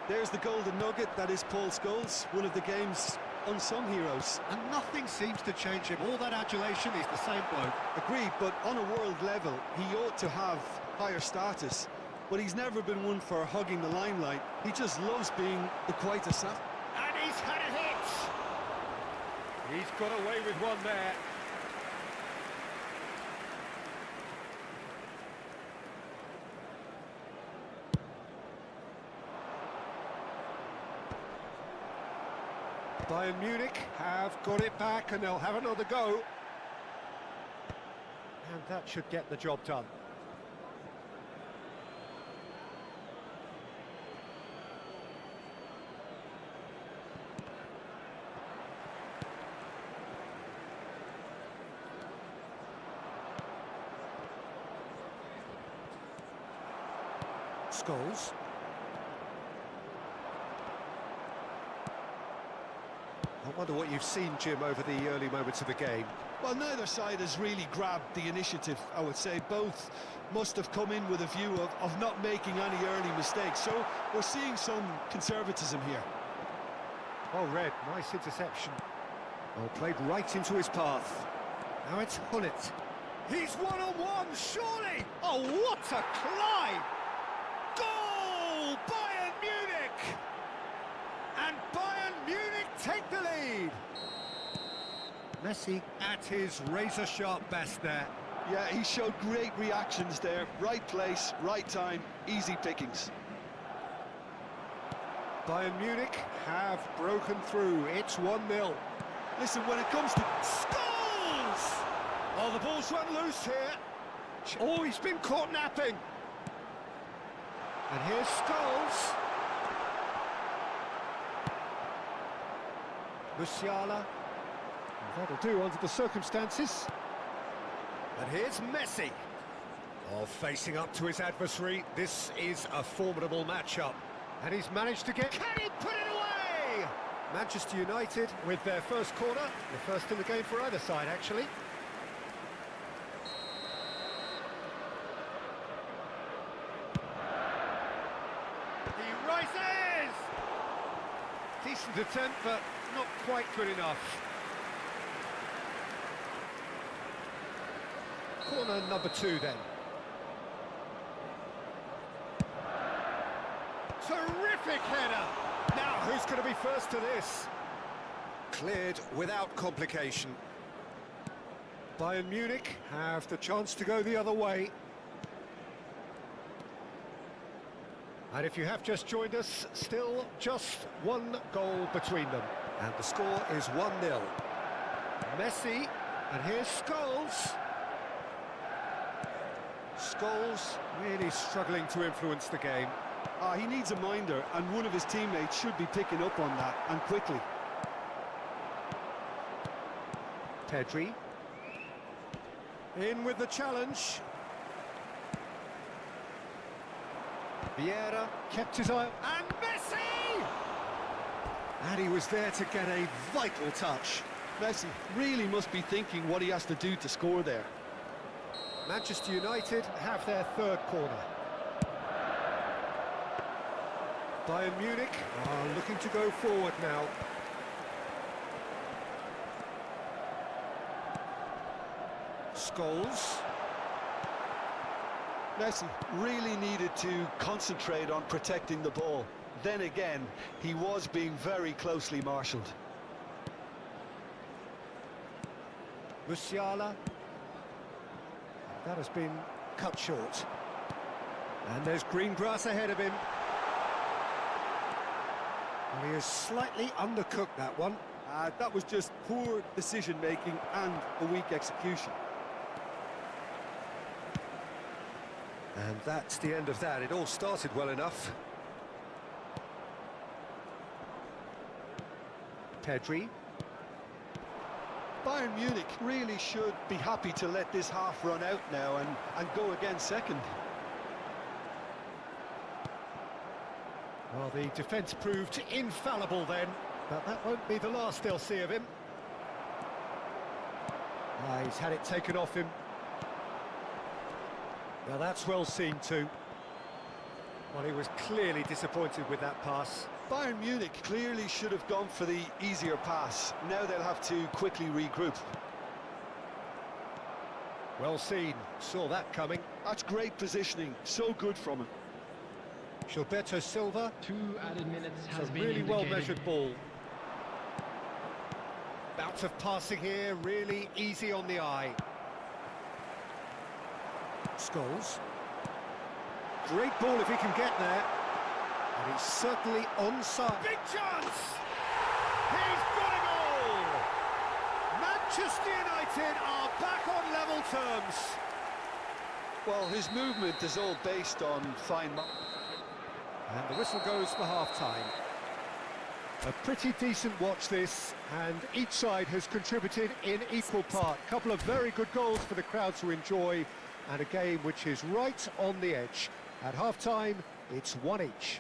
There's the golden nugget, that is Paul Scholes, one of the game's unsung heroes. And nothing seems to change him. All that adulation, he's the same bloke. Agreed, but on a world level, he ought to have higher status. But he's never been one for hugging the limelight. He just loves being the quiet assassin. And he's had a hit! He's got away with one there. Bayern Munich have got it back and they'll have another go. And that should get the job done. Scholes. I wonder what you've seen, Jim, over the early moments of the game. Well, neither side has really grabbed the initiative, I would say. Both must have come in with a view of not making any early mistakes. So we're seeing some conservatism here. Oh, Red, nice interception. Oh, played right into his path. Now it's Hullet. He's one-on-one, surely! Oh, what a climb! Goal! Bayern Munich! And Bayern Munich take the lead! Messi at his razor-sharp best there. Yeah, he showed great reactions there. Right place, right time, easy pickings. Bayern Munich have broken through. It's 1-0. Listen, when it comes to... Scholes! Oh, the ball's run loose here. Oh, he's been caught napping. And here's Scholes. Musiala. That'll do under the circumstances. And here's Messi. Oh, facing up to his adversary. This is a formidable matchup. And he's managed to get... Can he put it away? Manchester United with their first corner. The first in the game for either side, actually. He rises! Decent attempt, but not quite good enough. Corner number 2 then. Terrific header! Now, who's going to be first to this? Cleared without complication. Bayern Munich have the chance to go the other way. And if you have just joined us, still just one goal between them. And the score is 1-0. Messi, and here's Scholes. Scholes really struggling to influence the game. He needs a minder, and one of his teammates should be picking up on that, and quickly. Pedri. In with the challenge. Vieira kept his eye... And Messi! And he was there to get a vital touch. Messi really must be thinking what he has to do to score there. Manchester United have their third corner. Bayern Munich are looking to go forward now. Scholes. Messi really needed to concentrate on protecting the ball. Then again, he was being very closely marshalled. Musiala. That has been cut short. And there's green grass ahead of him. And he has slightly undercooked that one. That was just poor decision-making and a weak execution. And that's the end of that. It all started well enough. Pedri. Bayern Munich really should be happy to let this half run out now and go again second. Well, the defence proved infallible then, but that won't be the last they'll see of him. He's had it taken off him. Now that's well seen too. Well, he was clearly disappointed with that pass. Bayern Munich clearly should have gone for the easier pass. Now they'll have to quickly regroup. Well seen, saw that coming. That's great positioning, so good from him. Gilberto Silva. 2 added minutes It's has a been really indicated. well-measured ball. Bout of passing here, really easy on the eye. Scholes. Great ball if he can get there. And he's certainly onside. Big chance! He's got a goal! Manchester United are back on level terms. Well, his movement is all based on fine... And the whistle goes for half-time. A pretty decent watch this, and each side has contributed in equal part. A couple of very good goals for the crowd to enjoy, and a game which is right on the edge. At half-time, it's 1 each.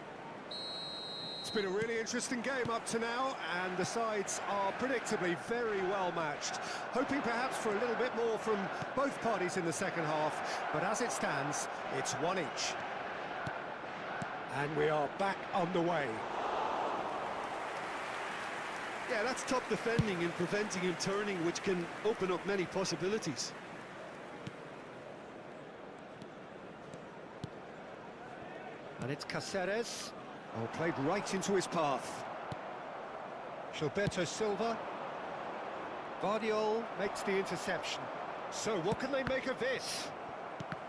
It's been a really interesting game up to now, and the sides are predictably very well matched. Hoping perhaps for a little bit more from both parties in the second half, but as it stands, it's 1 each. And we are back underway. Yeah, that's top defending and preventing him turning, which can open up many possibilities. And it's Cáceres. Oh, played right into his path. Gilberto Silva. Guardiola makes the interception. So what can they make of this?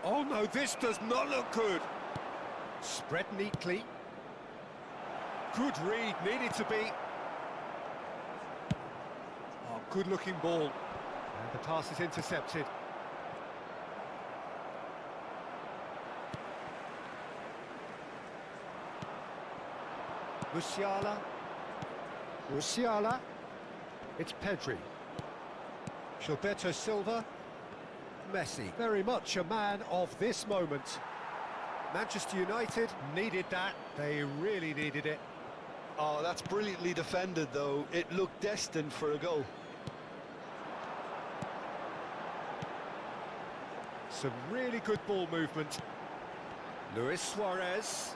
Oh no, this does not look good. Spread neatly. Good read, needed to be. Oh, good-looking ball. And the pass is intercepted. Musiala. It's Pedri. Gilberto Silva. Messi. Very much a man of this moment. Manchester United needed that. They really needed it. Oh, that's brilliantly defended, though. It looked destined for a goal. Some really good ball movement. Luis Suarez.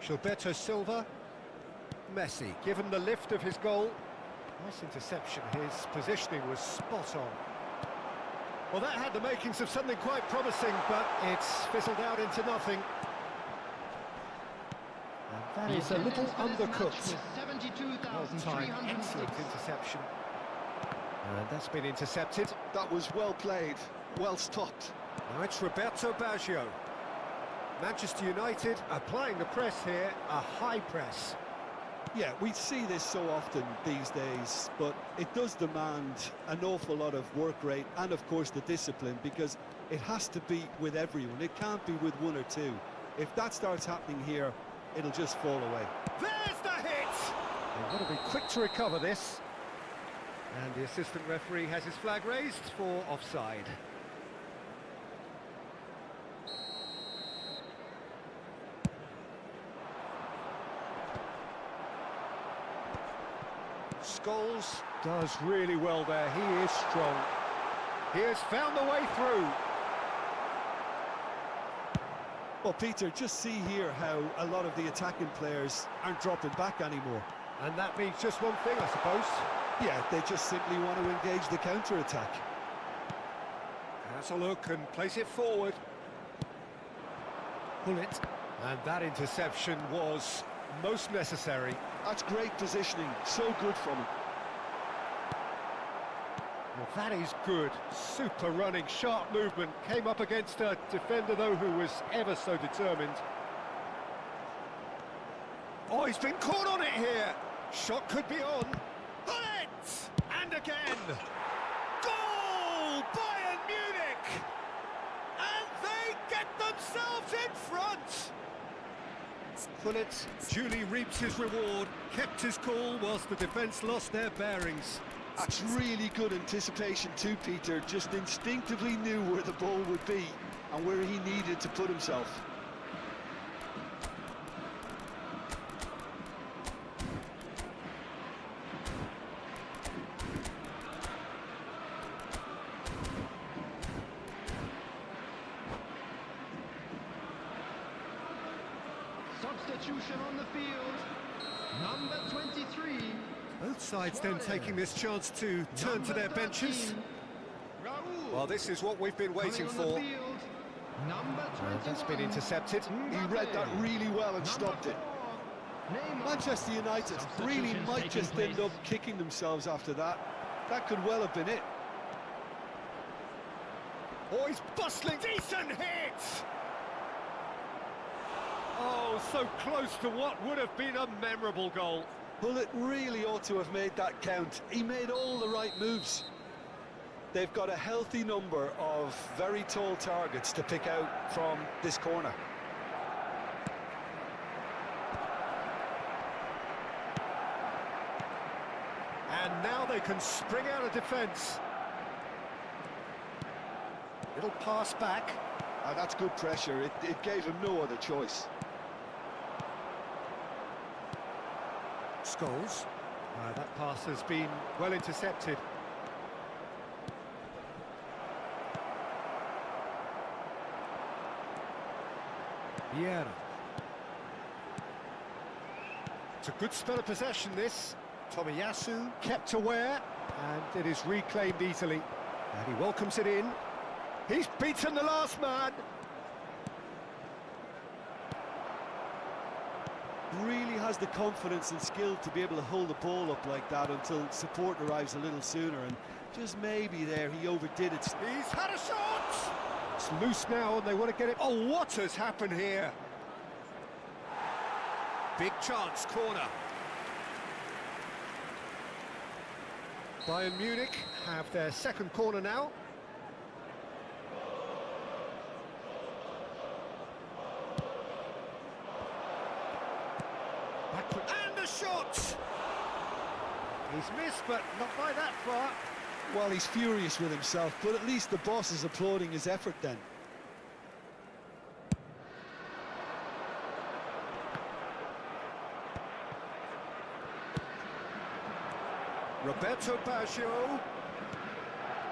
Gilberto Silva. Messi, given the lift of his goal. Nice interception, his positioning was spot on. Well, that had the makings of something quite promising, but it's fizzled out into nothing. And that is a little undercooked. Well timed, excellent interception. And that's been intercepted. That was well played, well stopped. Now it's Roberto Baggio. Manchester United applying the press here, a high press. Yeah, we see this so often these days, but it does demand an awful lot of work rate and, of course, the discipline, because it has to be with everyone. It can't be with one or two. If that starts happening here, it'll just fall away. There's the hit! They've got to be quick to recover this. And the assistant referee has his flag raised for offside. Scholes does really well there. He is strong. He has found the way through. Well, Peter, just see here how a lot of the attacking players aren't dropping back anymore. And that means just one thing, I suppose. Yeah, they just simply want to engage the counter-attack. Has a look and plays it forward. Pull it. And that interception was most necessary. That's great positioning, so good from him. Well, that is good. Super running, sharp movement. Came up against a defender, though, who was ever so determined. Oh, he's been caught on it here. Shot could be on. Pull it! And again. Goal! Bayern Munich! And they get themselves in front! Pullet duly reaps his reward, kept his cool whilst the defence lost their bearings. That's really good anticipation too, Peter. Just instinctively knew where the ball would be and where he needed to put himself. Substitution on the field. Number 23. Both sides then Suarez. taking this chance to turn to their Number benches. 13, Raul. Well, this is what we've been waiting Coming on for. the field. Number 21. That's been intercepted. He read that really well and stopped it. Neymar. Manchester United really Substitutions might taking just end place. up kicking themselves after that. That could well have been it. Oh, he's bustling. Decent hit! Oh, so close to what would have been a memorable goal. Bullet really ought to have made that count. He made all the right moves. They've got a healthy number of very tall targets to pick out from this corner. And now they can spring out of defence. Little pass back. That's good pressure. It gave him no other choice. Scholes. That pass has been well intercepted. Vieira. It's a good spell of possession, this. Tomiyasu kept aware, and it is reclaimed easily. And he welcomes it in. He's beaten the last man. Really has the confidence and skill to be able to hold the ball up like that until support arrives a little sooner, and just maybe there he overdid it. He's had a shot! It's loose now and they want to get it. Oh, what has happened here? Big chance, corner. Bayern Munich have their second corner now. Backward. And a shot! He's missed, but not by that far. Well, he's furious with himself, but at least the boss is applauding his effort then. Roberto Baggio.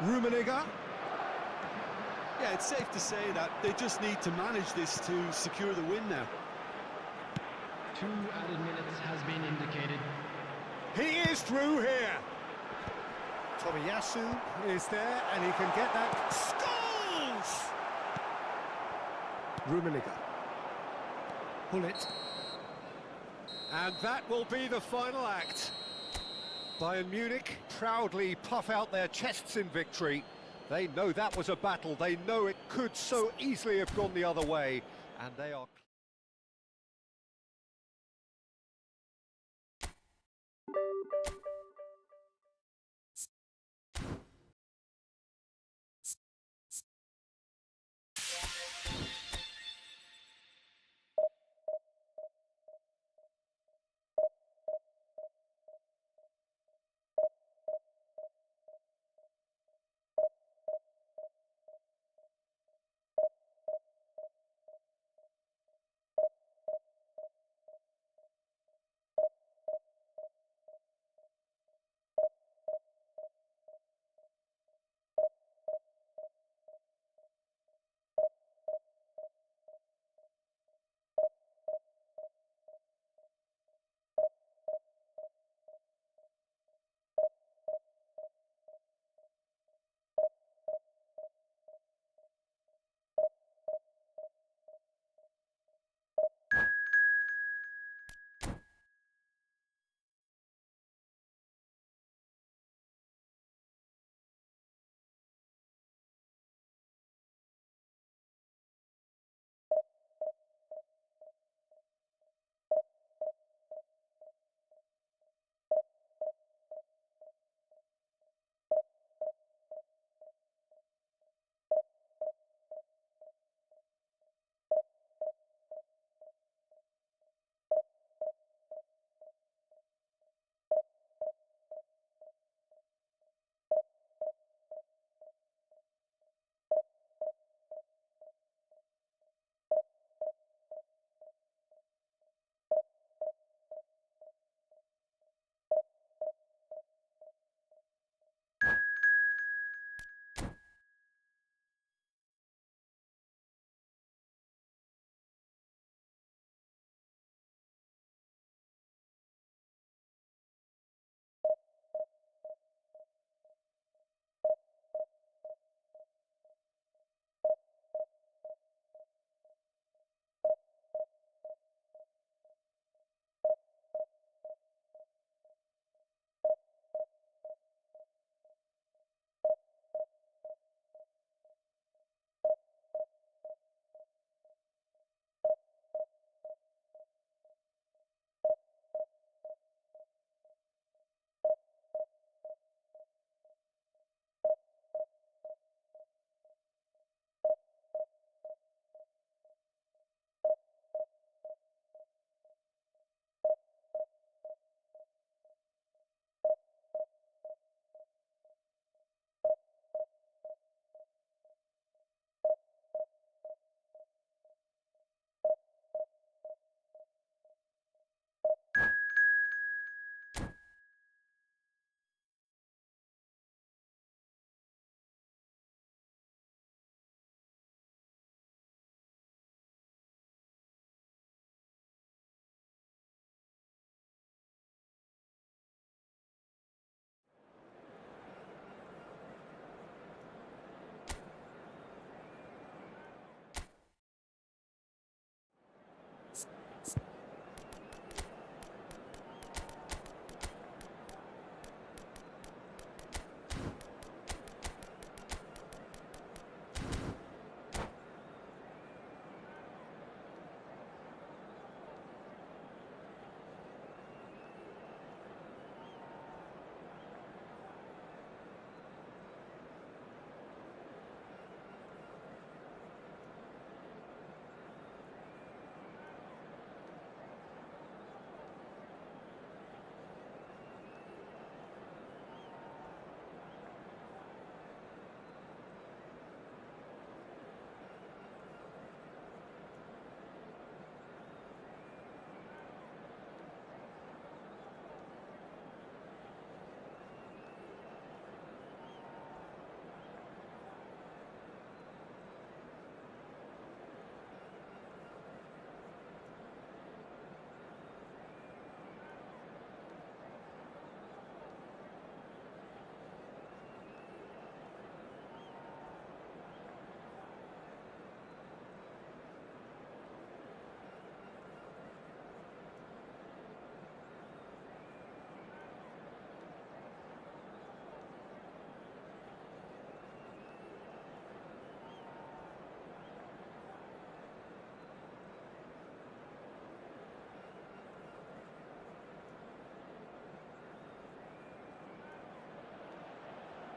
Rummenigge. Yeah, it's safe to say that they just need to manage this to secure the win now. 2 added minutes has been indicated. He is through here. Tomiyasu is there, and he can get that. Scores! Rummenigge. Pull it. And that will be the final act. Bayern Munich proudly puff out their chests in victory. They know that was a battle. They know it could so easily have gone the other way. And they are...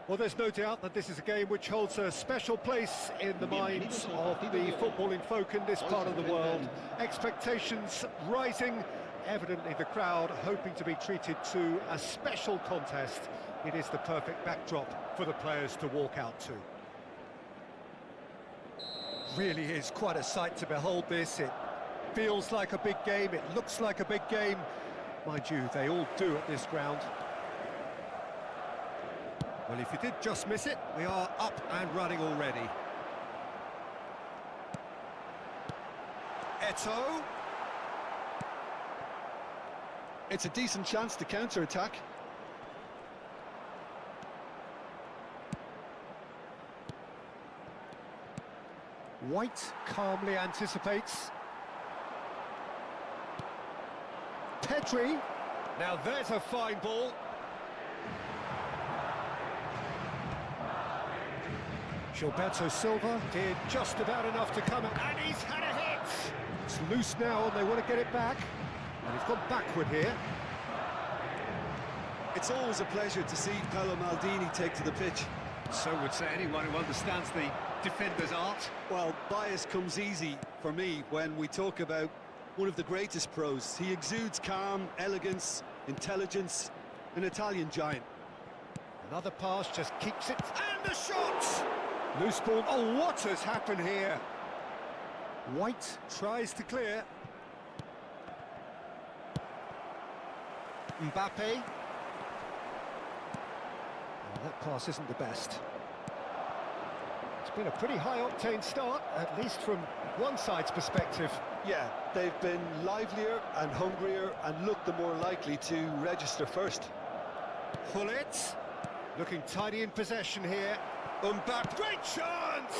Well, there's no doubt that this is a game which holds a special place in the minds of the footballing folk in this part of the world. Expectations rising, evidently the crowd hoping to be treated to a special contest. It is the perfect backdrop for the players to walk out to. Really is quite a sight to behold this. It feels like a big game, it looks like a big game. Mind you, they all do at this ground. Well, if you did just miss it, we are up and running already. Eto'o. It's a decent chance to counter-attack. White calmly anticipates. Pedri. Now there's a fine ball. Gilberto Silva did just about enough to come out, and he's had a hit! It's loose now, and they want to get it back. And he's gone backward here. It's always a pleasure to see Paolo Maldini take to the pitch. So would say anyone who understands the defender's art. Well, bias comes easy for me when we talk about one of the greatest pros. He exudes calm, elegance, intelligence, an Italian giant. Another pass just keeps it, and the shot! Loose ball. Oh, what has happened here? White tries to clear. Mbappe. Oh, that pass isn't the best. It's been a pretty high-octane start, at least from one side's perspective. Yeah, they've been livelier and hungrier and looked the more likely to register first. Hullet, looking tidy in possession here. Mbappe, great chance!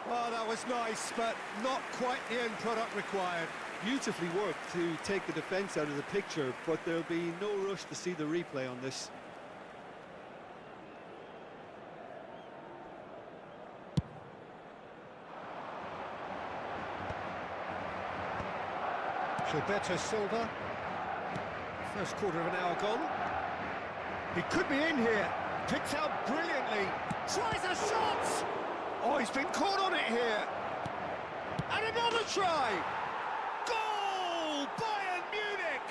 Oh, that was nice, but not quite the end product required. Beautifully worked to take the defence out of the picture, but there'll be no rush to see the replay on this. Gilberto Silva. First quarter of an hour gone. He could be in here. Picked out brilliantly. Tries a shot! Oh, he's been caught on it here. And another try! Goal! Bayern Munich!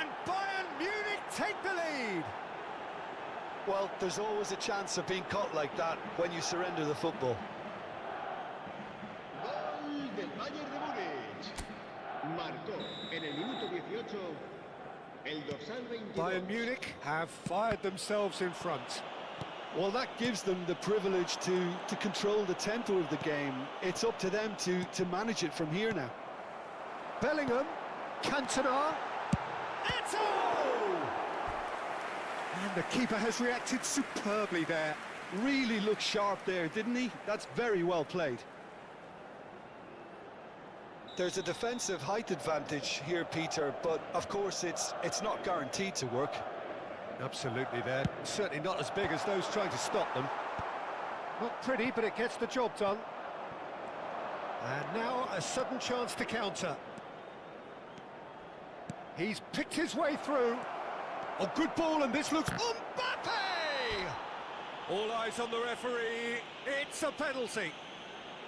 And Bayern Munich take the lead. Well, there's always a chance of being caught like that when you surrender the football. Gol del Bayern de Múnich. Marcó en el minuto 18 el dorsal 22. Bayern Munich have fired themselves in front. Well, that gives them the privilege to control the tempo of the game. It's up to them to manage it from here now. Bellingham, Cantona, Eto'o! And the keeper has reacted superbly there. Really looked sharp there, didn't he? That's very well played. There's a defensive height advantage here, Peter, but of course it's not guaranteed to work. Absolutely, they're certainly not as big as those trying to stop them. Not pretty, but it gets the job done. And now a sudden chance to counter. He's picked his way through. Oh, good ball, and this looks... Mbappe! All eyes on the referee. It's a penalty.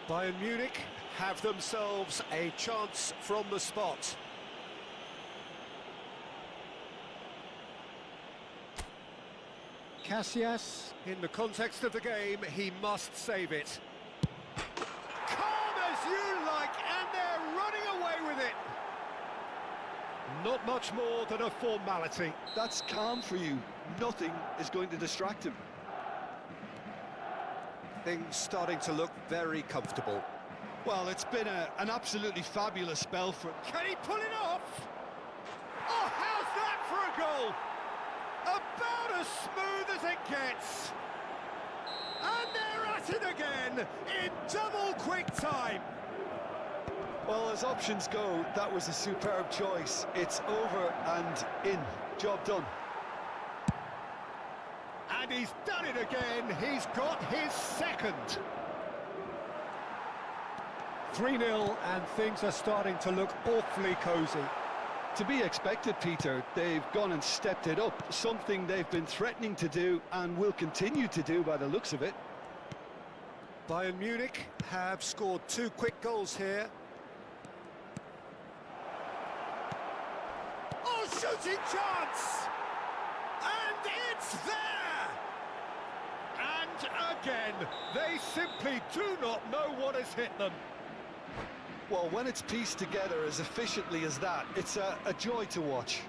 Bayern Munich have themselves a chance from the spot. Casillas, in the context of the game, he must save it. Calm as you like, and they're running away with it. Not much more than a formality. That's calm for you. Nothing is going to distract him. Things starting to look very comfortable. Well, it's been an absolutely fabulous spell for... Can he pull it off? Oh, how's that for a goal? About as smooth as it gets. And they're at it again in double quick time. Well, as options go, that was a superb choice. It's over and in. Job done. And he's done it again. He's got his second. 3-0, and things are starting to look awfully cosy. To be expected, Peter. They've gone and stepped it up, something they've been threatening to do and will continue to do by the looks of it. Bayern Munich have scored 2 quick goals here. Oh, shooting chance! And it's there! And again, they simply do not know what has hit them. Well, when it's pieced together as efficiently as that, it's a joy to watch.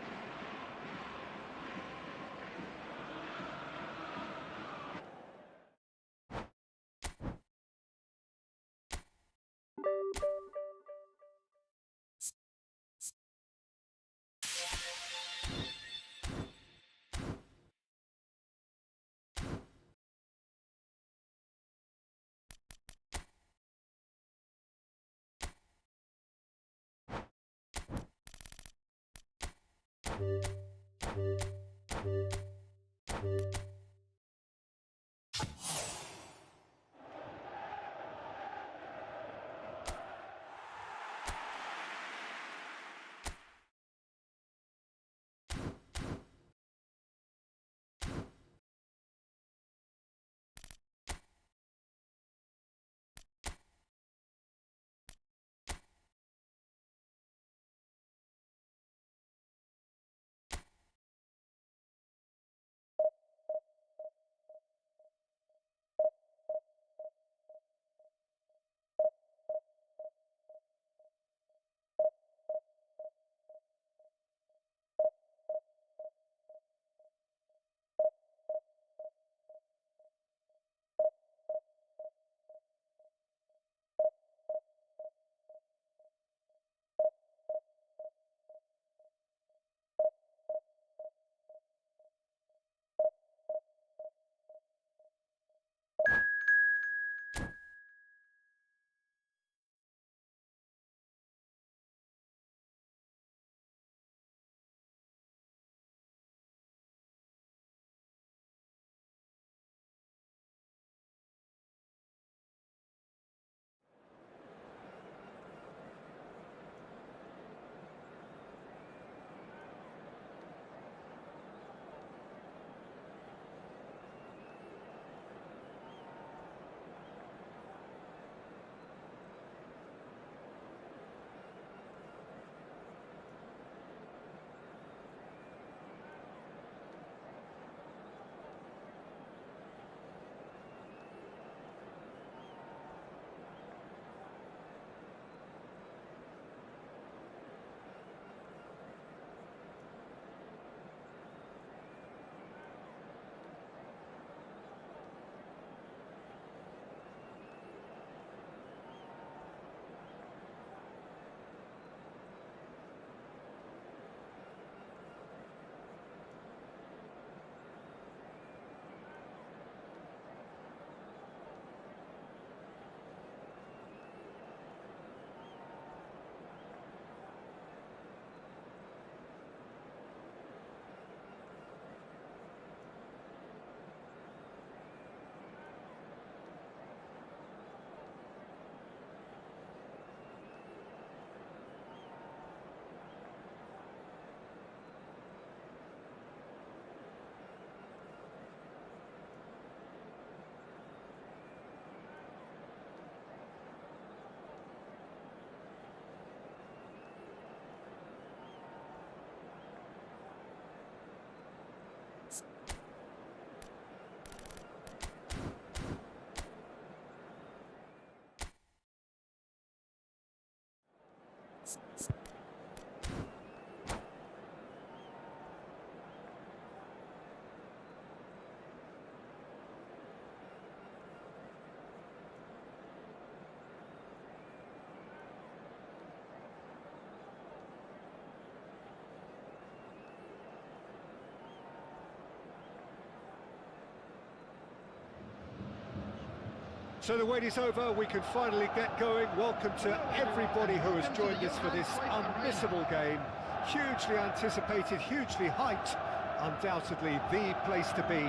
So the wait is over, we can finally get going. Welcome to everybody who has joined us for this unmissable game. Hugely anticipated, hugely hyped, undoubtedly the place to be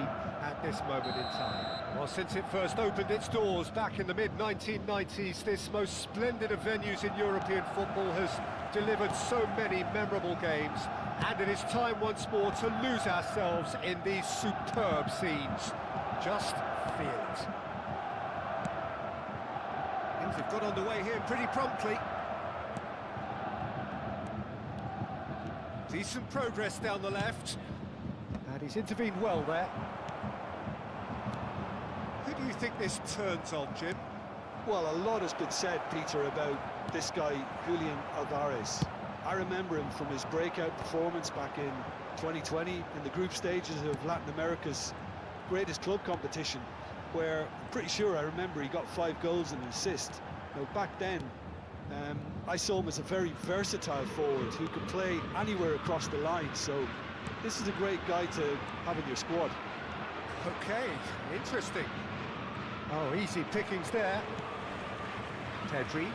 at this moment in time. Well, since it first opened its doors back in the mid-1990s, this most splendid of venues in European football has delivered so many memorable games, and it is time once more to lose ourselves in these superb scenes. Just feel it. Things have got underway here pretty promptly. Decent progress down the left, and he's intervened well there. Who do you think this turns on, Jim? Well, a lot has been said, Peter, about this guy, Julian Alvarez. I remember him from his breakout performance back in 2020 in the group stages of Latin America's greatest club competition, where I'm pretty sure I remember he got 5 goals and an assist. Now, back then, I saw him as a very versatile forward who could play anywhere across the line, so this is a great guy to have in your squad. Okay, interesting. Oh, easy pickings there. Pedri.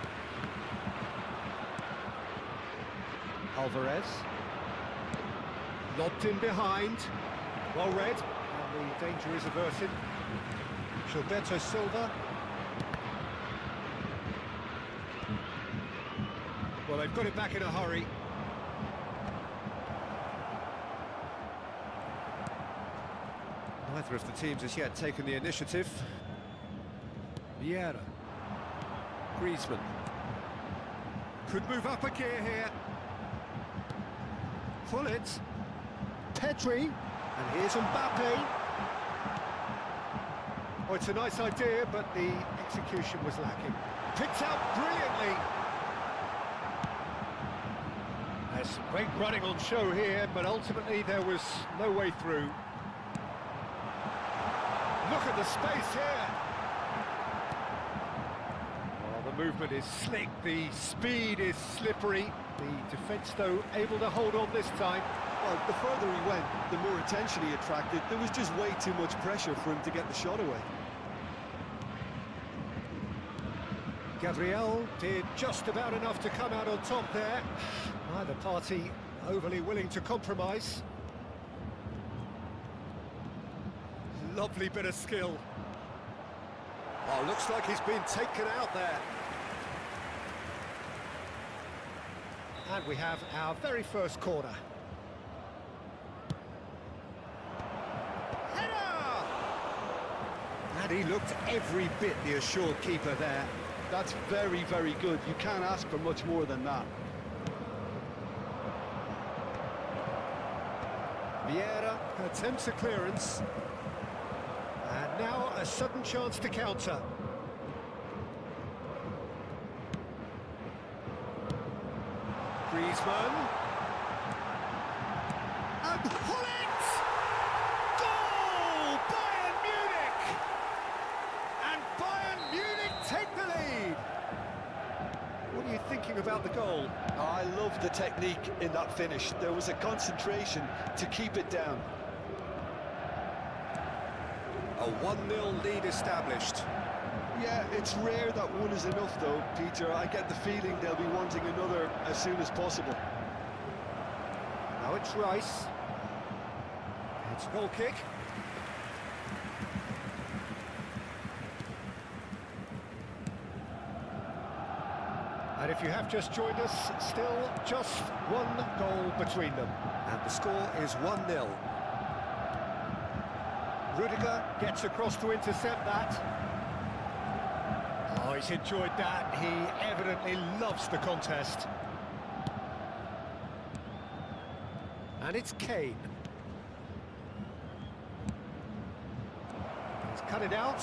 Alvarez. Lobbed in behind. Well read. And the danger is averted. Gilberto Silva. Well, they've got it back in a hurry. Neither of the teams has yet taken the initiative. Vieira. Griezmann. Could move up a gear here. Pull it. Pedri. And here's Mbappe. Oh, it's a nice idea, but the execution was lacking. Picked out brilliantly. There's some great running on show here, but ultimately there was no way through. Look at the space here. Well, the movement is slick, the speed is slippery. The defence, though, able to hold on this time. Well, the further he went, the more attention he attracted. There was just way too much pressure for him to get the shot away. Gabriel did just about enough to come out on top there. Neither party overly willing to compromise. Lovely bit of skill. Oh, looks like he's been taken out there. And we have our very first corner. Header! And he looked every bit the assured keeper there. That's very, very good. You can't ask for much more than that. Vieira attempts a clearance. And now a sudden chance to counter. Griezmann. And pull it! Goal! Bayern Munich! And Bayern Munich take the lead! What are you thinking about the goal? I love the technique in that finish. There was a concentration to keep it down. A 1-0 lead established. Yeah, it's rare that one is enough though, Peter. I get the feeling they'll be wanting another as soon as possible. Now it's Rice. It's a goal kick. And if you have just joined us, still just one goal between them. And the score is 1-0. Rudiger gets across to intercept that. Oh, he's enjoyed that. He evidently loves the contest. And it's Kane. He's cut it out.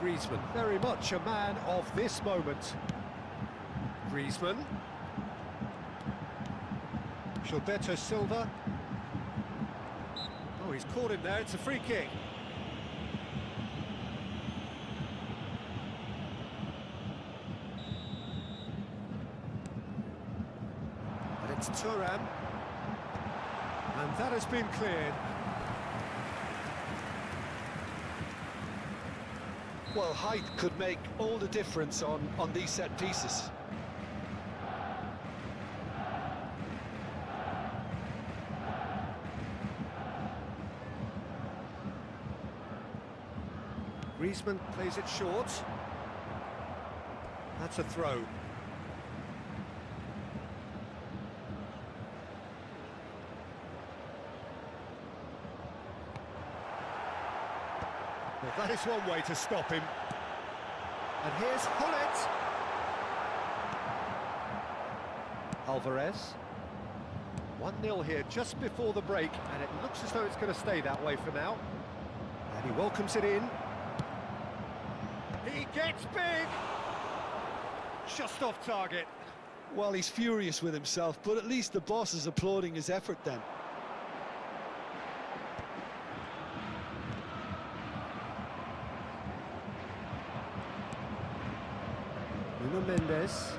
Griezmann, very much a man of this moment. Griezmann. Gilberto Silva. Oh, he's caught him there. It's a free kick. And it's Thuram. And that has been cleared. Well, height could make all the difference on these set pieces. Griezmann plays it short. That's a throw. Well, that is one way to stop him. And here's Hullet. Alvarez. 1-0 here just before the break, and it looks as though it's going to stay that way for now. And he welcomes it in. He gets big! Just off target. Well, he's furious with himself, but at least the boss is applauding his effort then. Nuno Mendes.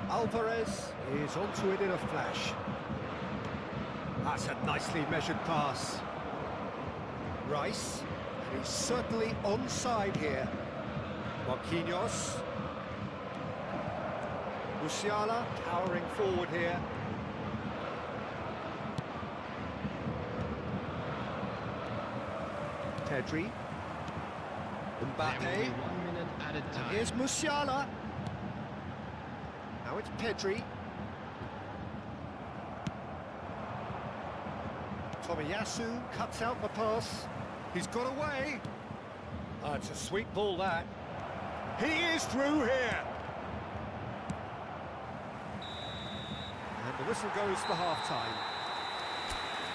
Alvarez is onto it in a flash. That's a nicely measured pass. Rice, and he's certainly onside here. Marquinhos. Musiala powering forward here. Pedri. Mbappe. There will be 1 minute added time. Here's Musiala. Now it's Pedri. Tomiyasu cuts out the pass. He's got away. Oh, it's a sweet ball, that. He is through here. And the whistle goes for half-time.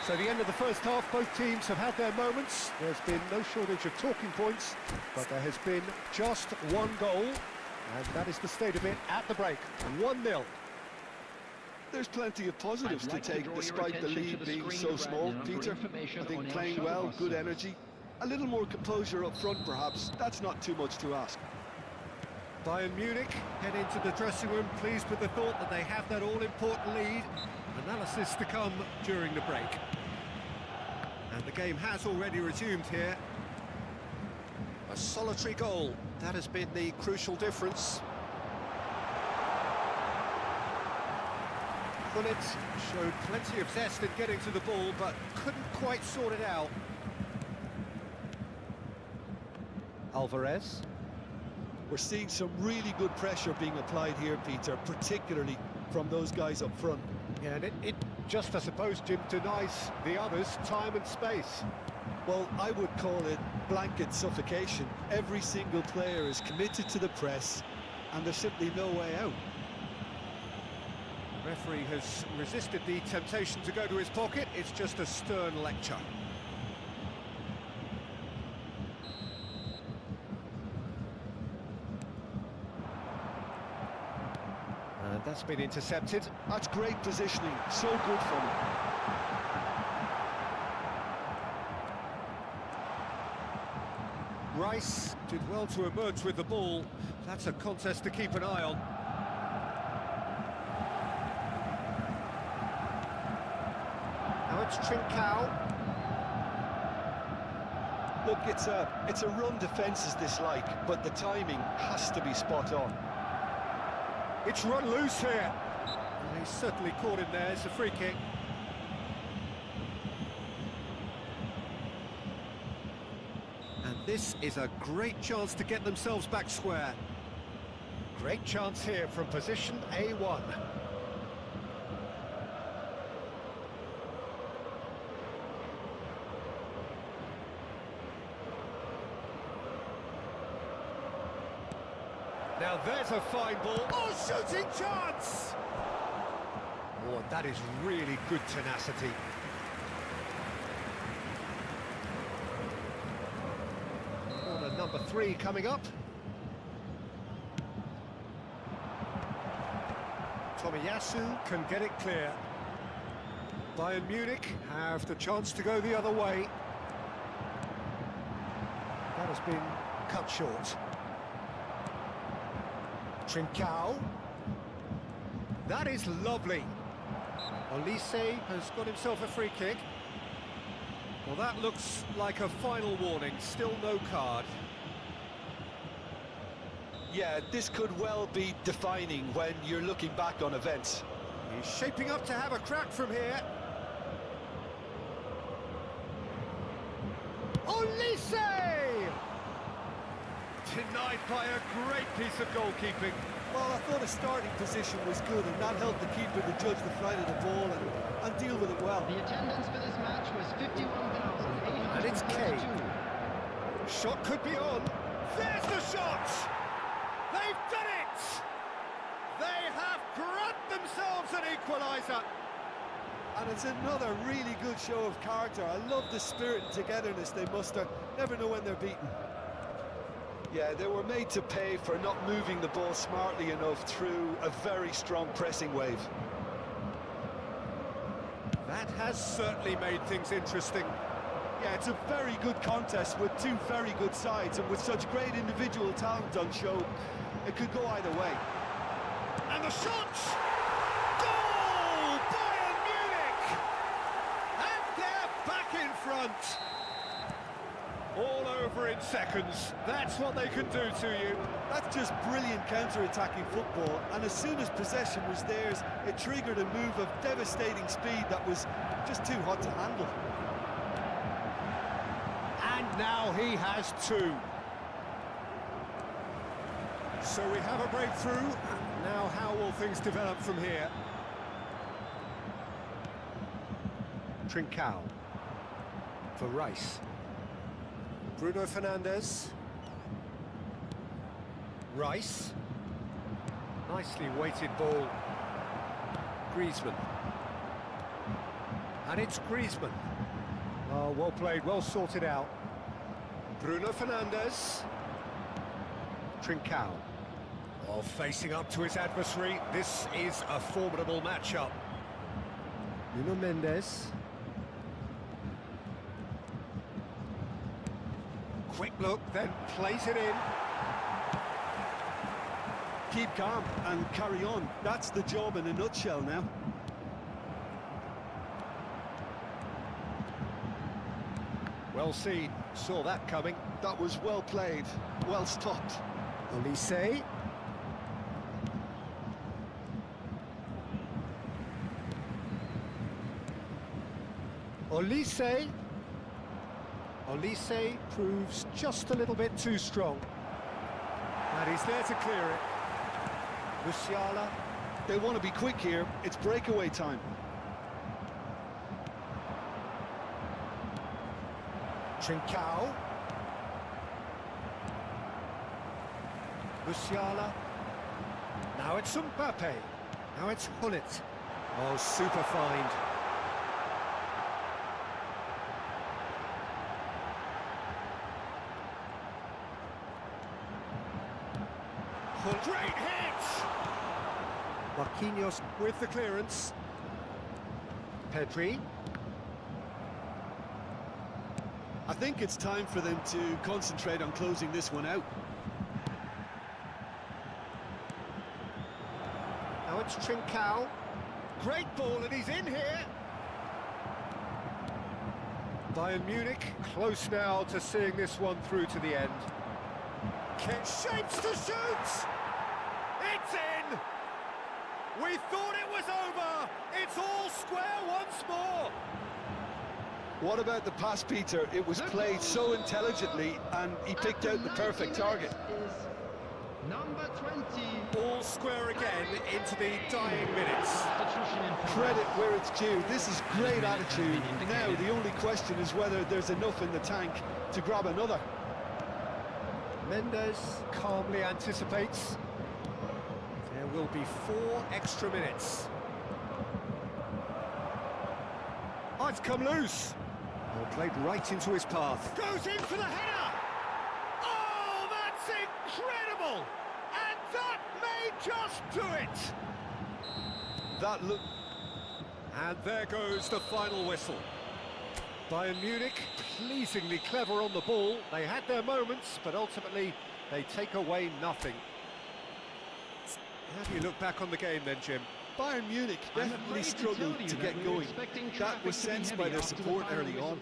So the end of the first half, both teams have had their moments. There's been no shortage of talking points, but there has been just one goal, and that is the state of it at the break. 1-0. There's plenty of positives to take despite the lead being so small, Peter. I think playing well, good energy. A little more composure up front, perhaps. That's not too much to ask. Bayern Munich head into the dressing room pleased with the thought that they have that all-important lead. Analysis to come during the break. And the game has already resumed here. A solitary goal, that has been the crucial difference. Hullet showed plenty of zest in getting to the ball, but couldn't quite sort it out. Alvarez. We're seeing some really good pressure being applied here, Peter, particularly from those guys up front. Yeah, and it just, I suppose, Jim, denies the others time and space. Well, I would call it blanket suffocation. Every single player is committed to the press, and there's simply no way out. The referee has resisted the temptation to go to his pocket. It's just a stern lecture. And that's been intercepted. That's great positioning, so good from him. Rice did well to emerge with the ball. That's a contest to keep an eye on. Now it's Trincao. Look, it's a run defence is dislike, but the timing has to be spot on. It's run loose here. And he's certainly caught him there. It's a free kick. And this is a great chance to get themselves back square. Great chance here from position A1. Now there's a fine ball. Oh, shooting chance! Oh, that is really good tenacity. Corner number 3 coming up. Tomiyasu can get it clear. Bayern Munich have the chance to go the other way. That has been cut short. Trincao. That is lovely. Olise has got himself a free kick. Well, that looks like a final warning. Still no card. Yeah, this could well be defining when you're looking back on events. He's shaping up to have a crack from here. Olise! Denied by a great piece of goalkeeping. Well, I thought his starting position was good, and that helped the keeper to judge the flight of the ball and deal with it well. The attendance for this match was 51,832. And it's Kane. Shot could be on. There's the shot! They've done it! They have grabbed themselves an equaliser. And it's another really good show of character. I love the spirit and togetherness they muster. Never know when they're beaten. Yeah, they were made to pay for not moving the ball smartly enough through a very strong pressing wave. That has certainly made things interesting. Yeah, it's a very good contest with two very good sides, and with such great individual talent on show, it could go either way. And the shot! Goal! Bayern Munich! And they're back in front! All over in seconds. That's what they can do to you. That's just brilliant counter-attacking football, and as soon as possession was theirs, it triggered a move of devastating speed that was just too hot to handle. And now he has two. So we have a breakthrough. Now how will things develop from here? Trincao for Rice. Bruno Fernandes. Rice. Nicely weighted ball. Griezmann. And it's Griezmann. Oh, well played, well sorted out. Bruno Fernandes. Trincao. Oh, facing up to his adversary. This is a formidable matchup. Nuno Mendes. Quick look, then plays it in. Keep calm and carry on. That's the job in a nutshell now. Well seen, saw that coming. That was well played, well stopped. Olise. Olise. Olise proves just a little bit too strong. And he's there to clear it. Musiala. They want to be quick here. It's breakaway time. Trincao. Musiala. Now it's Mbappe. Now it's Hullet. Oh, super find. Great hit! Marquinhos with the clearance. Pedri. I think it's time for them to concentrate on closing this one out. Now it's Trincao. Great ball, and he's in here. Bayern Munich close now to seeing this one through to the end. Shapes to shoot! It's in! We thought it was over! It's all square once more! What about the pass, Peter? It was played so intelligently, and he picked out the perfect target. Number 20. All square again into the dying minutes. Credit where it's due. This is great attitude. Now the only question is whether there's enough in the tank to grab another. Mendes calmly anticipates. There will be 4 extra minutes. Oh, it's come loose. Oh, played right into his path. Goes in for the header! Oh, that's incredible! And that may just do it! That look. And there goes the final whistle. Bayern Munich, pleasingly clever on the ball. They had their moments, but ultimately they take away nothing. How do you look back on the game then, Jim? Bayern Munich definitely struggled to get going. That was sensed by their support early on.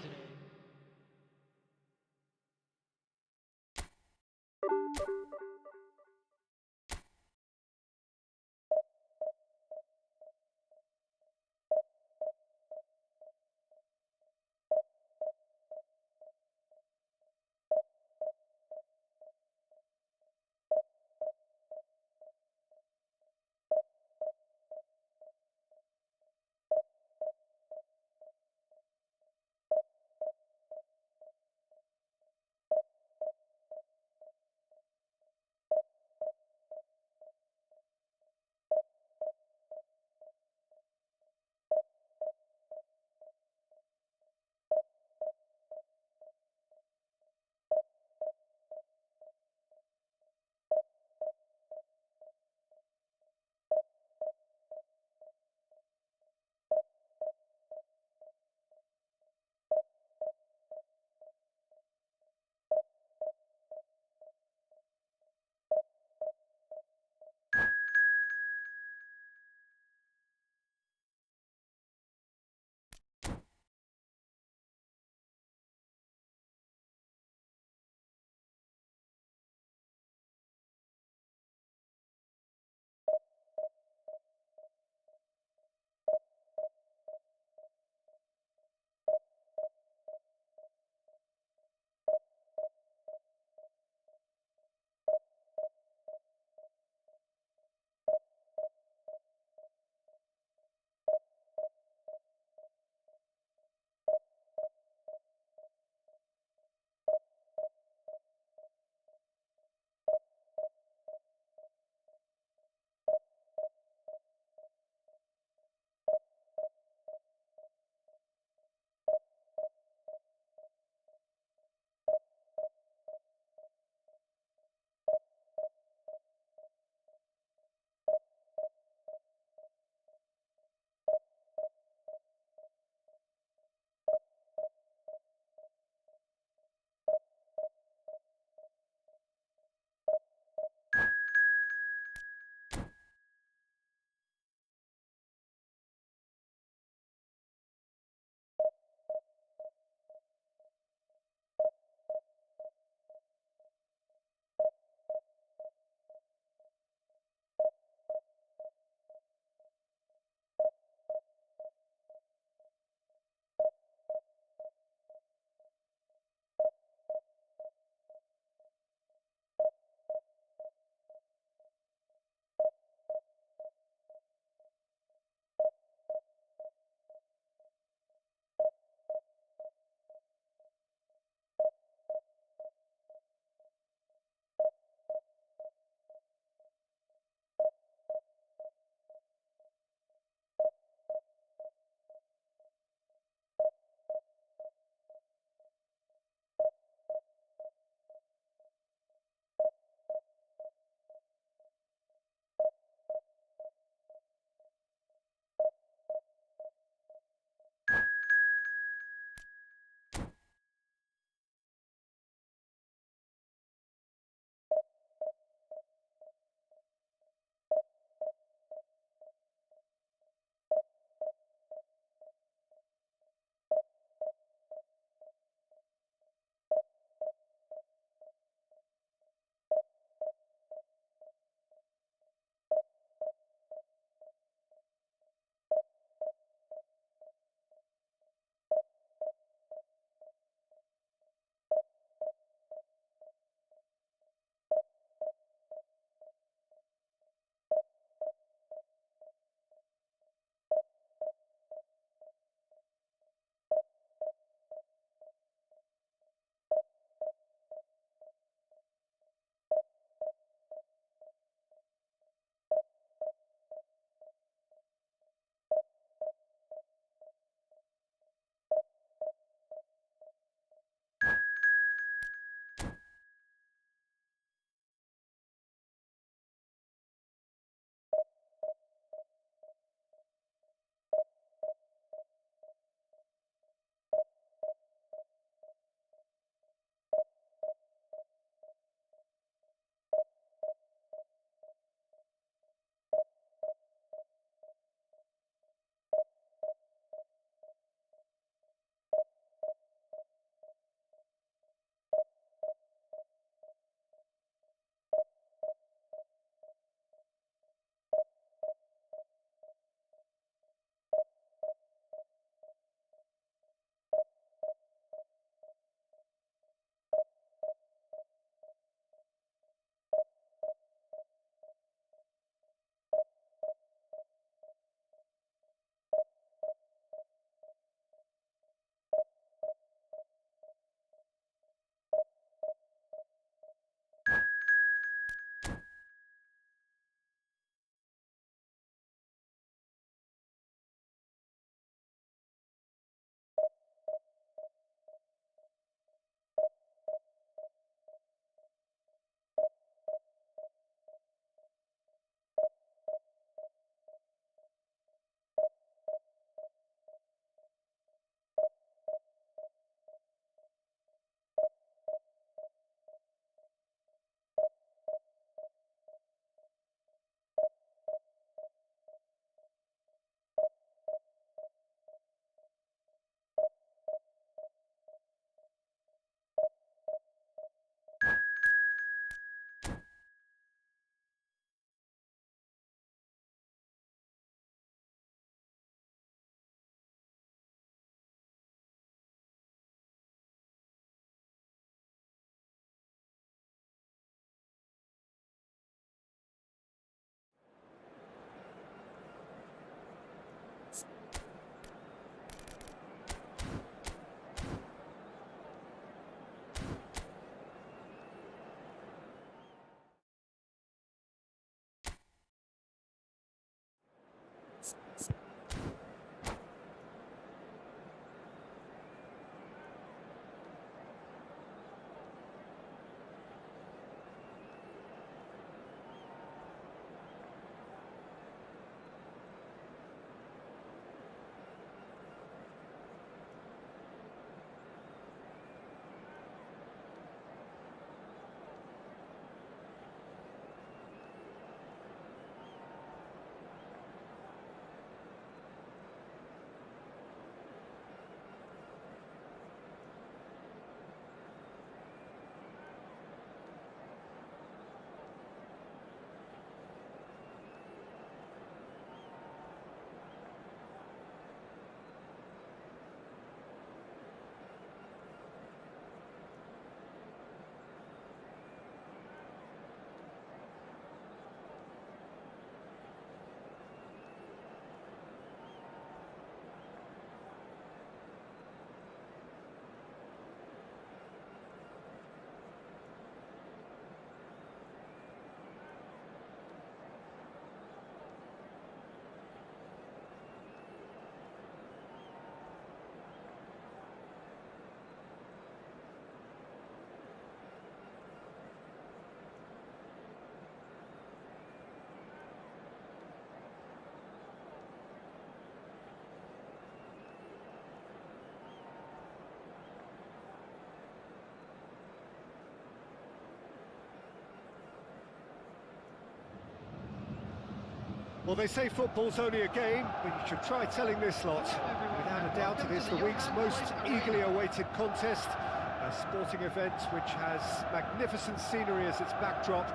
Well, they say football's only a game, but you should try telling this lot. Without a doubt, it is the week's most eagerly awaited contest. A sporting event which has magnificent scenery as its backdrop.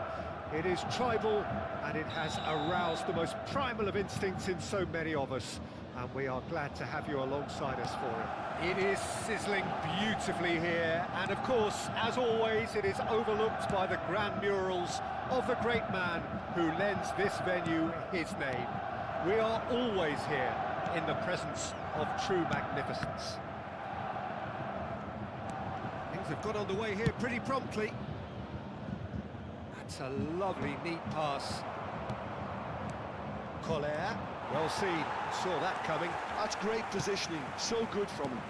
It is tribal, and it has aroused the most primal of instincts in so many of us. And we are glad to have you alongside us for it. It is sizzling beautifully here, and of course, as always, it is overlooked by the grand murals of the great man who lends this venue his name. We are always here in the presence of true magnificence. Things have got underway here pretty promptly. That's a lovely, neat pass. Collier, well seen, saw that coming. That's great positioning, so good from him.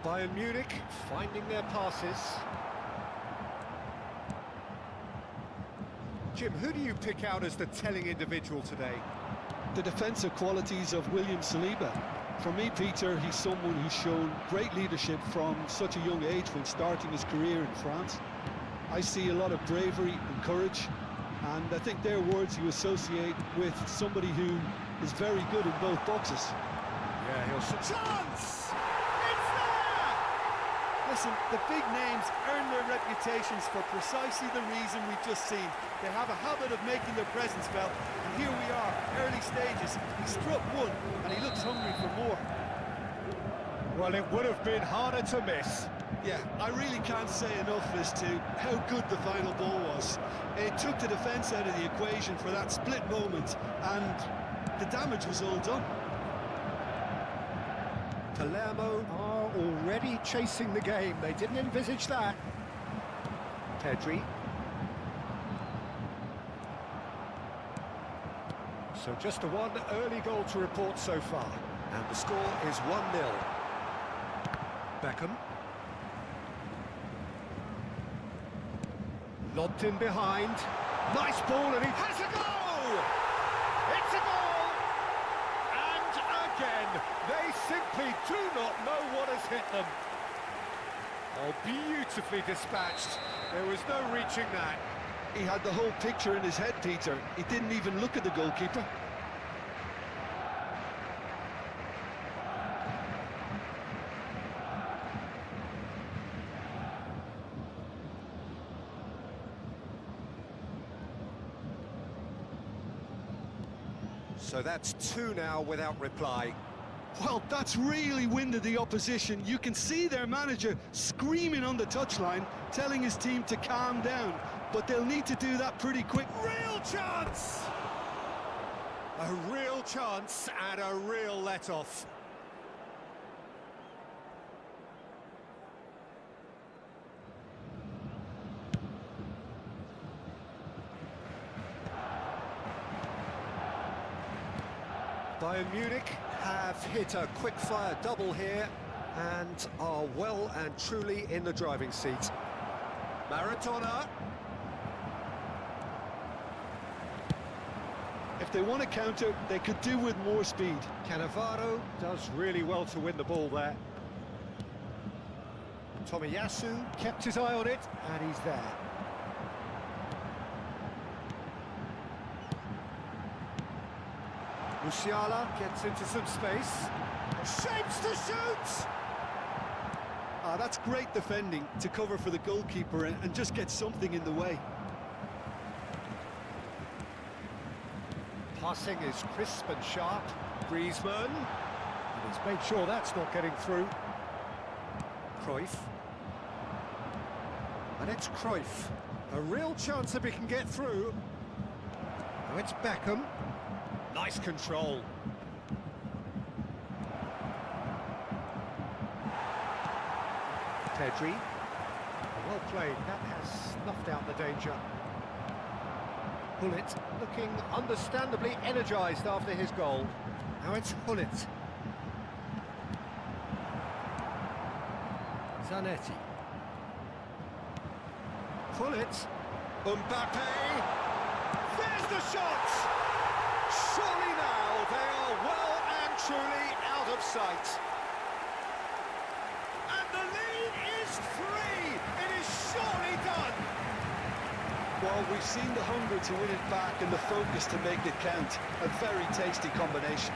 Bayern Munich finding their passes. Jim, who do you pick out as the telling individual today? The defensive qualities of William Saliba. For me, Peter, he's someone who's shown great leadership from such a young age when starting his career in France. I see a lot of bravery and courage, and I think they're words you associate with somebody who is very good in both boxes. Yeah, he'll... Chance! Listen, the big names earn their reputations for precisely the reason we've just seen. They have a habit of making their presence felt, and here we are, early stages. He struck one, and he looks hungry for more. Well, it would have been harder to miss. Yeah, I really can't say enough as to how good the final ball was. It took the defence out of the equation for that split moment, and the damage was all done. Palermo are already chasing the game. They didn't envisage that. Pedri. So just the one early goal to report so far. And the score is 1-0. Beckham. Lobbed in behind. Nice ball, and he has a goal! It's a goal! And again, they simply do not know what has hit them. Oh, beautifully dispatched. There was no reaching that. He had the whole picture in his head, Peter. He didn't even look at the goalkeeper. So that's 2 now without reply. Well, that's really winded the opposition. You can see their manager screaming on the touchline, telling his team to calm down, but they'll need to do that pretty quick. Real chance! A real chance and a real let-off. Bayern Munich have hit a quick-fire double here and are well and truly in the driving seat. Maradona. If they want to counter, they could do with more speed. Cannavaro does really well to win the ball there. Tomiyasu kept his eye on it, and he's there. Musiala gets into some space. Shapes to shoot! That's great defending to cover for the goalkeeper and just get something in the way. Passing is crisp and sharp. Griezmann. And he's made sure that's not getting through. Cruyff. And it's Cruyff. A real chance if he can get through. Now it's Beckham. Nice control. Pedri. Well played. That has snuffed out the danger. Hullet looking understandably energised after his goal. Now it's Hullet. Zanetti. Hullet. Mbappe. There's the shot! Surely now they are well and truly out of sight. And the lead is 3. It is surely done. Well, we've seen the hunger to win it back and the focus to make it count. A very tasty combination.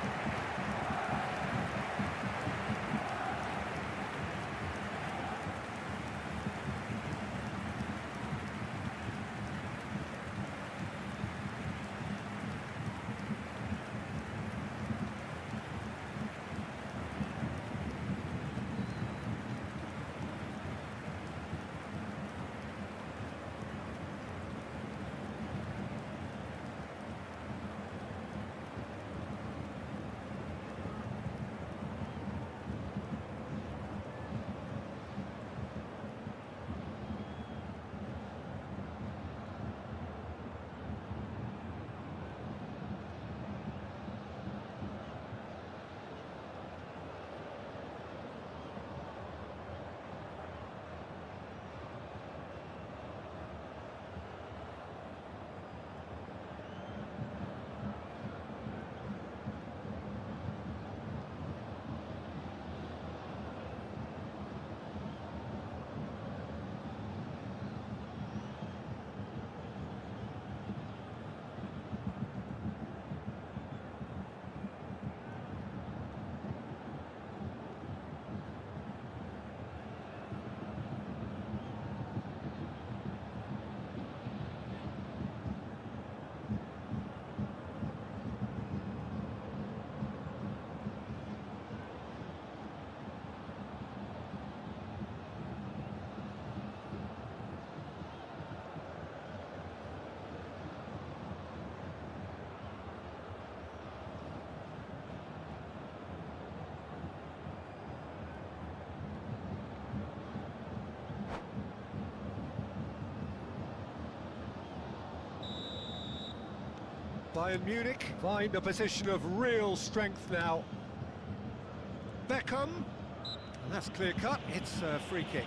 Bayern Munich find a position of real strength now. Beckham, and that's clear cut, it's a free kick.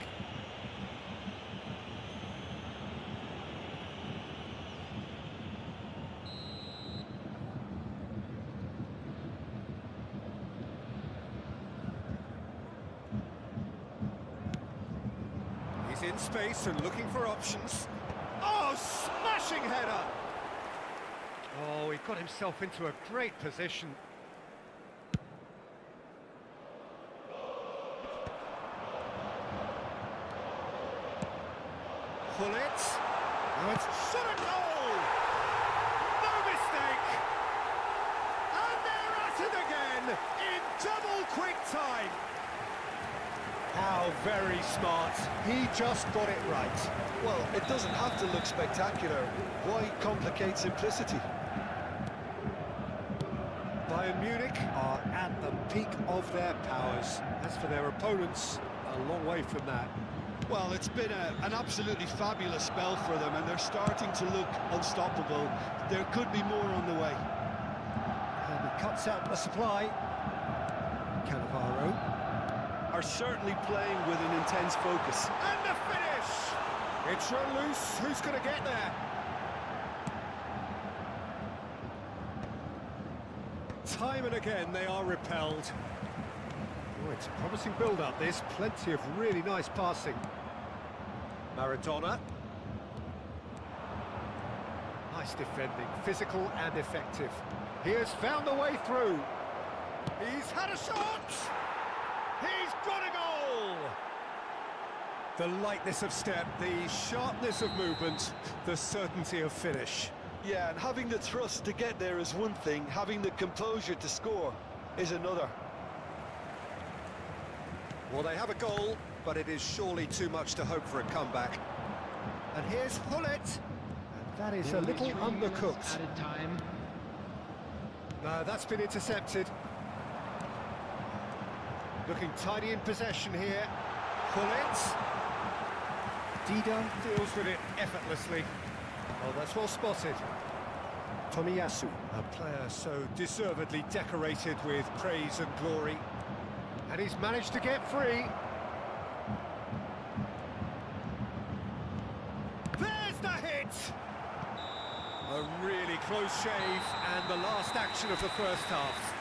He's in space and looking for options. Oh, smashing header! Oh, he got himself into a great position. Pull it. Now it's shot a goal! No mistake! And they're at it again in double quick time. How very smart. He just got it right. Well, it doesn't have to look spectacular. Why complicate simplicity? Bayern Munich are at the peak of their powers. As for their opponents, a long way from that. Well, it's been an absolutely fabulous spell for them, and they're starting to look unstoppable. There could be more on the way. And he cuts out the supply. Cannavaro are certainly playing with an intense focus. And the finish! It's run loose. Who's going to get there? Time and again they are repelled. Oh, it's a promising build-up this. Plenty of really nice passing. Maradona. Nice defending, physical and effective. He has found the way through. He's had a shot! He's got a goal! The lightness of step, the sharpness of movement, the certainty of finish. Yeah, and having the thrust to get there is one thing, having the composure to score is another. Well, they have a goal, but it is surely too much to hope for a comeback. And here's Hullet. And that is a little undercooked. Added time. No, that's been intercepted. Looking tidy in possession here. Hullet. Dida deals with it effortlessly. Oh, that's well spotted. Tomiyasu, a player so deservedly decorated with praise and glory. And he's managed to get free. There's the hit! A really close shave, and the last action of the first half.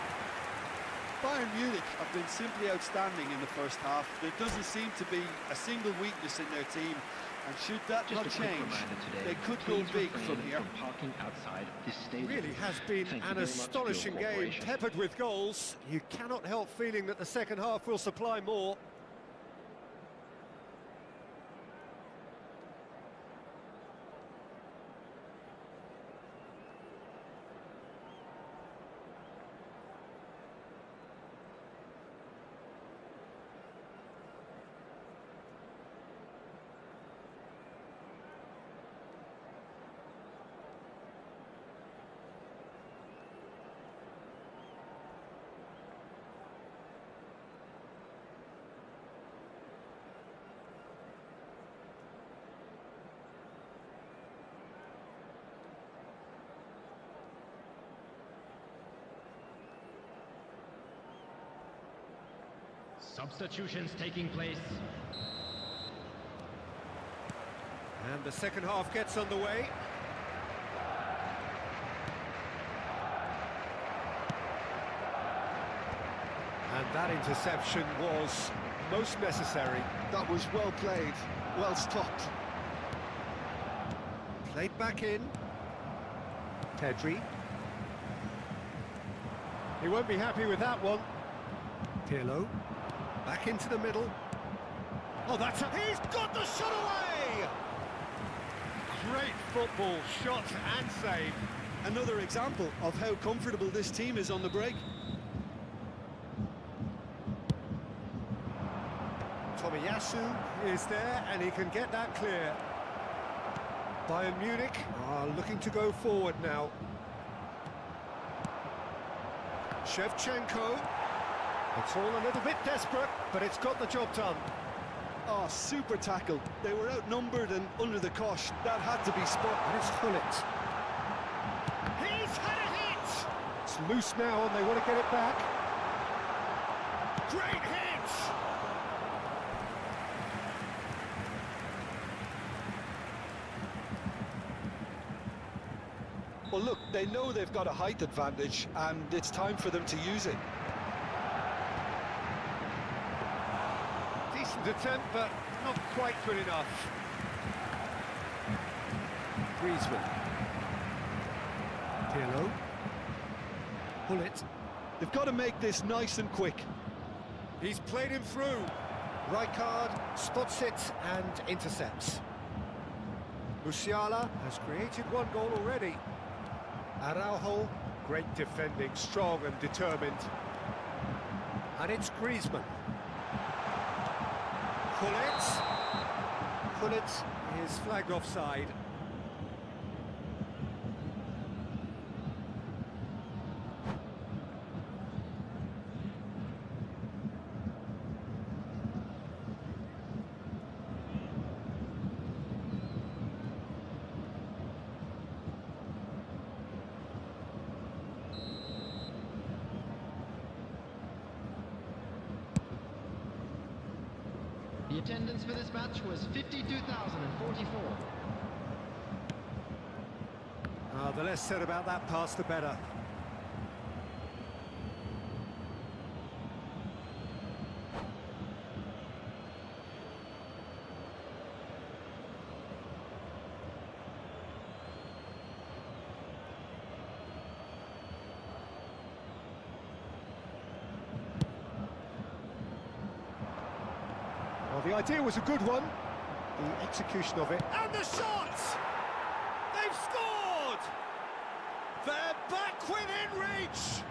Bayern Munich have been simply outstanding in the first half. There doesn't seem to be a single weakness in their team. And should that Just not a quick change, reminder today, they could go please big refrain from here. parking outside this stadium. Really has been Thank you an very much for your astonishing game, cooperation. peppered with goals. You cannot help feeling that the second half will supply more. Substitutions taking place. And the second half gets underway. And that interception was most necessary. That was well played, well stopped. Played back in. Pedri. He won't be happy with that one. Pirlo. Back into the middle. Oh, he's got the shot away! Great football, shot and save. Another example of how comfortable this team is on the break. Tomiyasu is there and he can get that clear. Bayern Munich are looking to go forward now. Shevchenko. It's all a little bit desperate, but it's got the job done. Oh, super tackle. They were outnumbered and under the cosh. That had to be spot. And it's Gullit. He's had a hit! It's loose now and they want to get it back. Great hit! Well, look, they know they've got a height advantage, and it's time for them to use it. Decent attempt, but not quite good enough. Griezmann. Pirlo. Gullit. They've got to make this nice and quick. He's played him through. Rijkaard spots it and intercepts. Musiala has created one goal already. Araujo, great defending, strong and determined. And it's Griezmann. Gullit is flagged offside. The attendance for this match was 52,044. The less said about that pass, the better. Well, the idea was a good one. The execution of it. And the shot! They've scored! They're back within reach!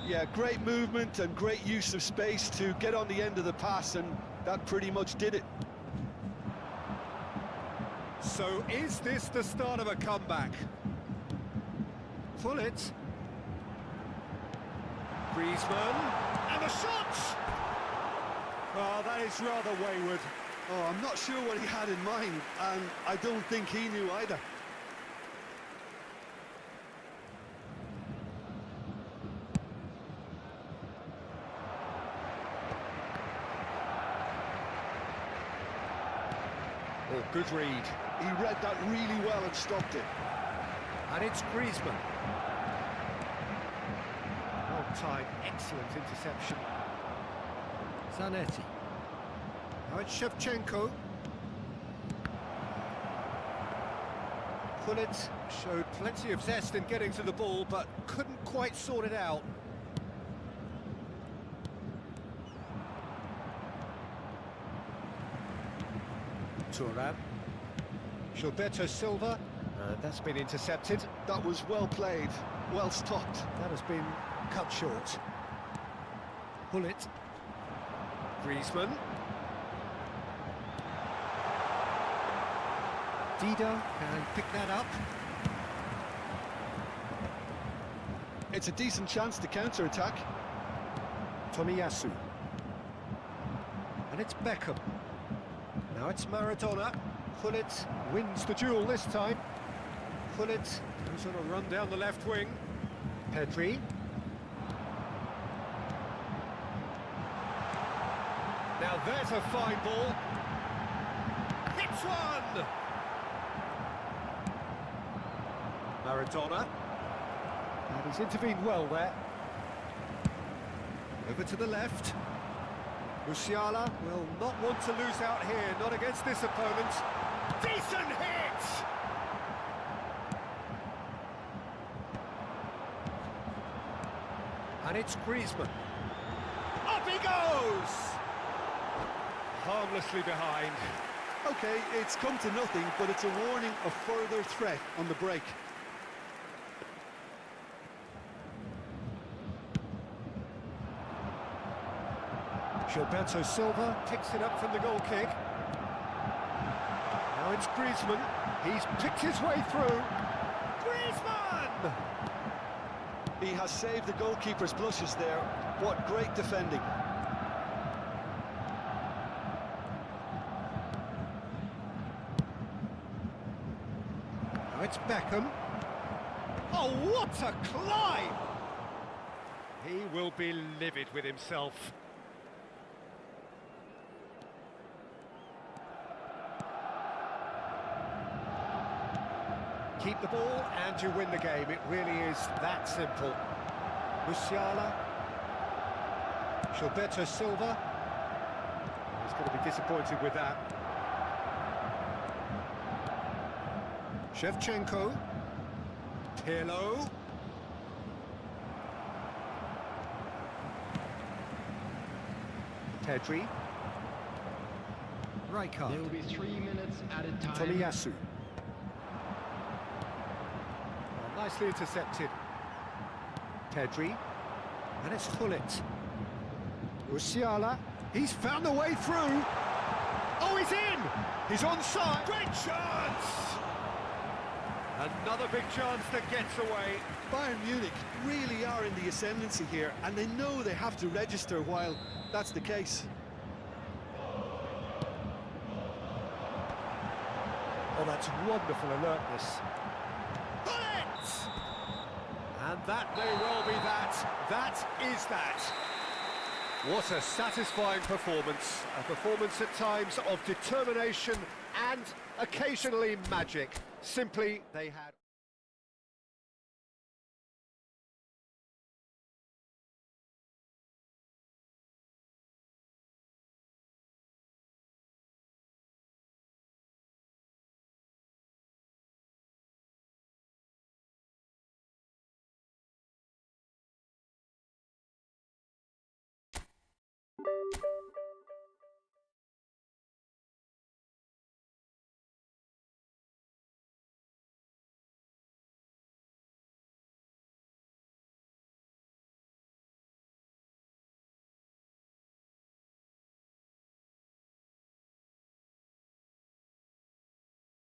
Yeah, great movement and great use of space to get on the end of the pass, and that pretty much did it. So is this the start of a comeback? Gullit. Griezmann. And the shot! Oh, that is rather wayward. Oh, I'm not sure what he had in mind, and I don't think he knew either. Oh, good read. He read that really well and stopped it. And it's Griezmann. Long time, excellent interception. Zanetti. Now it's Shevchenko. Gullit showed plenty of zest in getting to the ball, but couldn't quite sort it out. Thuram. Gilberto Silva. That's been intercepted. That was well played, well stopped. That has been cut short. Gullit. Griezmann. Dida can pick that up. It's a decent chance to counter-attack. Tomiyasu. And it's Beckham. Now it's Maradona. Gullit wins the duel this time. Gullit goes on a run down the left wing. Pedri. Now there's a fine ball. Hits one! Maradona. And he's intervened well there. Over to the left. Musiala will not want to lose out here, not against this opponent. Decent hit! And it's Griezmann. Up he goes! Harmlessly behind. Okay, it's come to nothing, but it's a warning of further threat on the break. Gilberto Silva picks it up from the goal kick. Now it's Griezmann. He's picked his way through. Griezmann! He has saved the goalkeeper's blushes there. What great defending. Now it's Beckham. Oh, what a climb! He will be livid with himself. Keep the ball and you win the game. It really is that simple. Musiala. Gilberto Silva. He's going to be disappointed with that. Shevchenko. Pirlo. Pedri. Rijkaard. There will be 3 minutes added time. Tomiyasu. Nicely intercepted. Pedri. And it's Gullit. Musiala. He's found the way through. Oh, he's in! He's onside. Great chance! Another big chance that gets away. Bayern Munich really are in the ascendancy here, and they know they have to register while that's the case. Oh, that's wonderful alertness. Gullit! And that may well be that. That is that. What a satisfying performance. A performance at times of determination and occasionally magic. Simply, they had...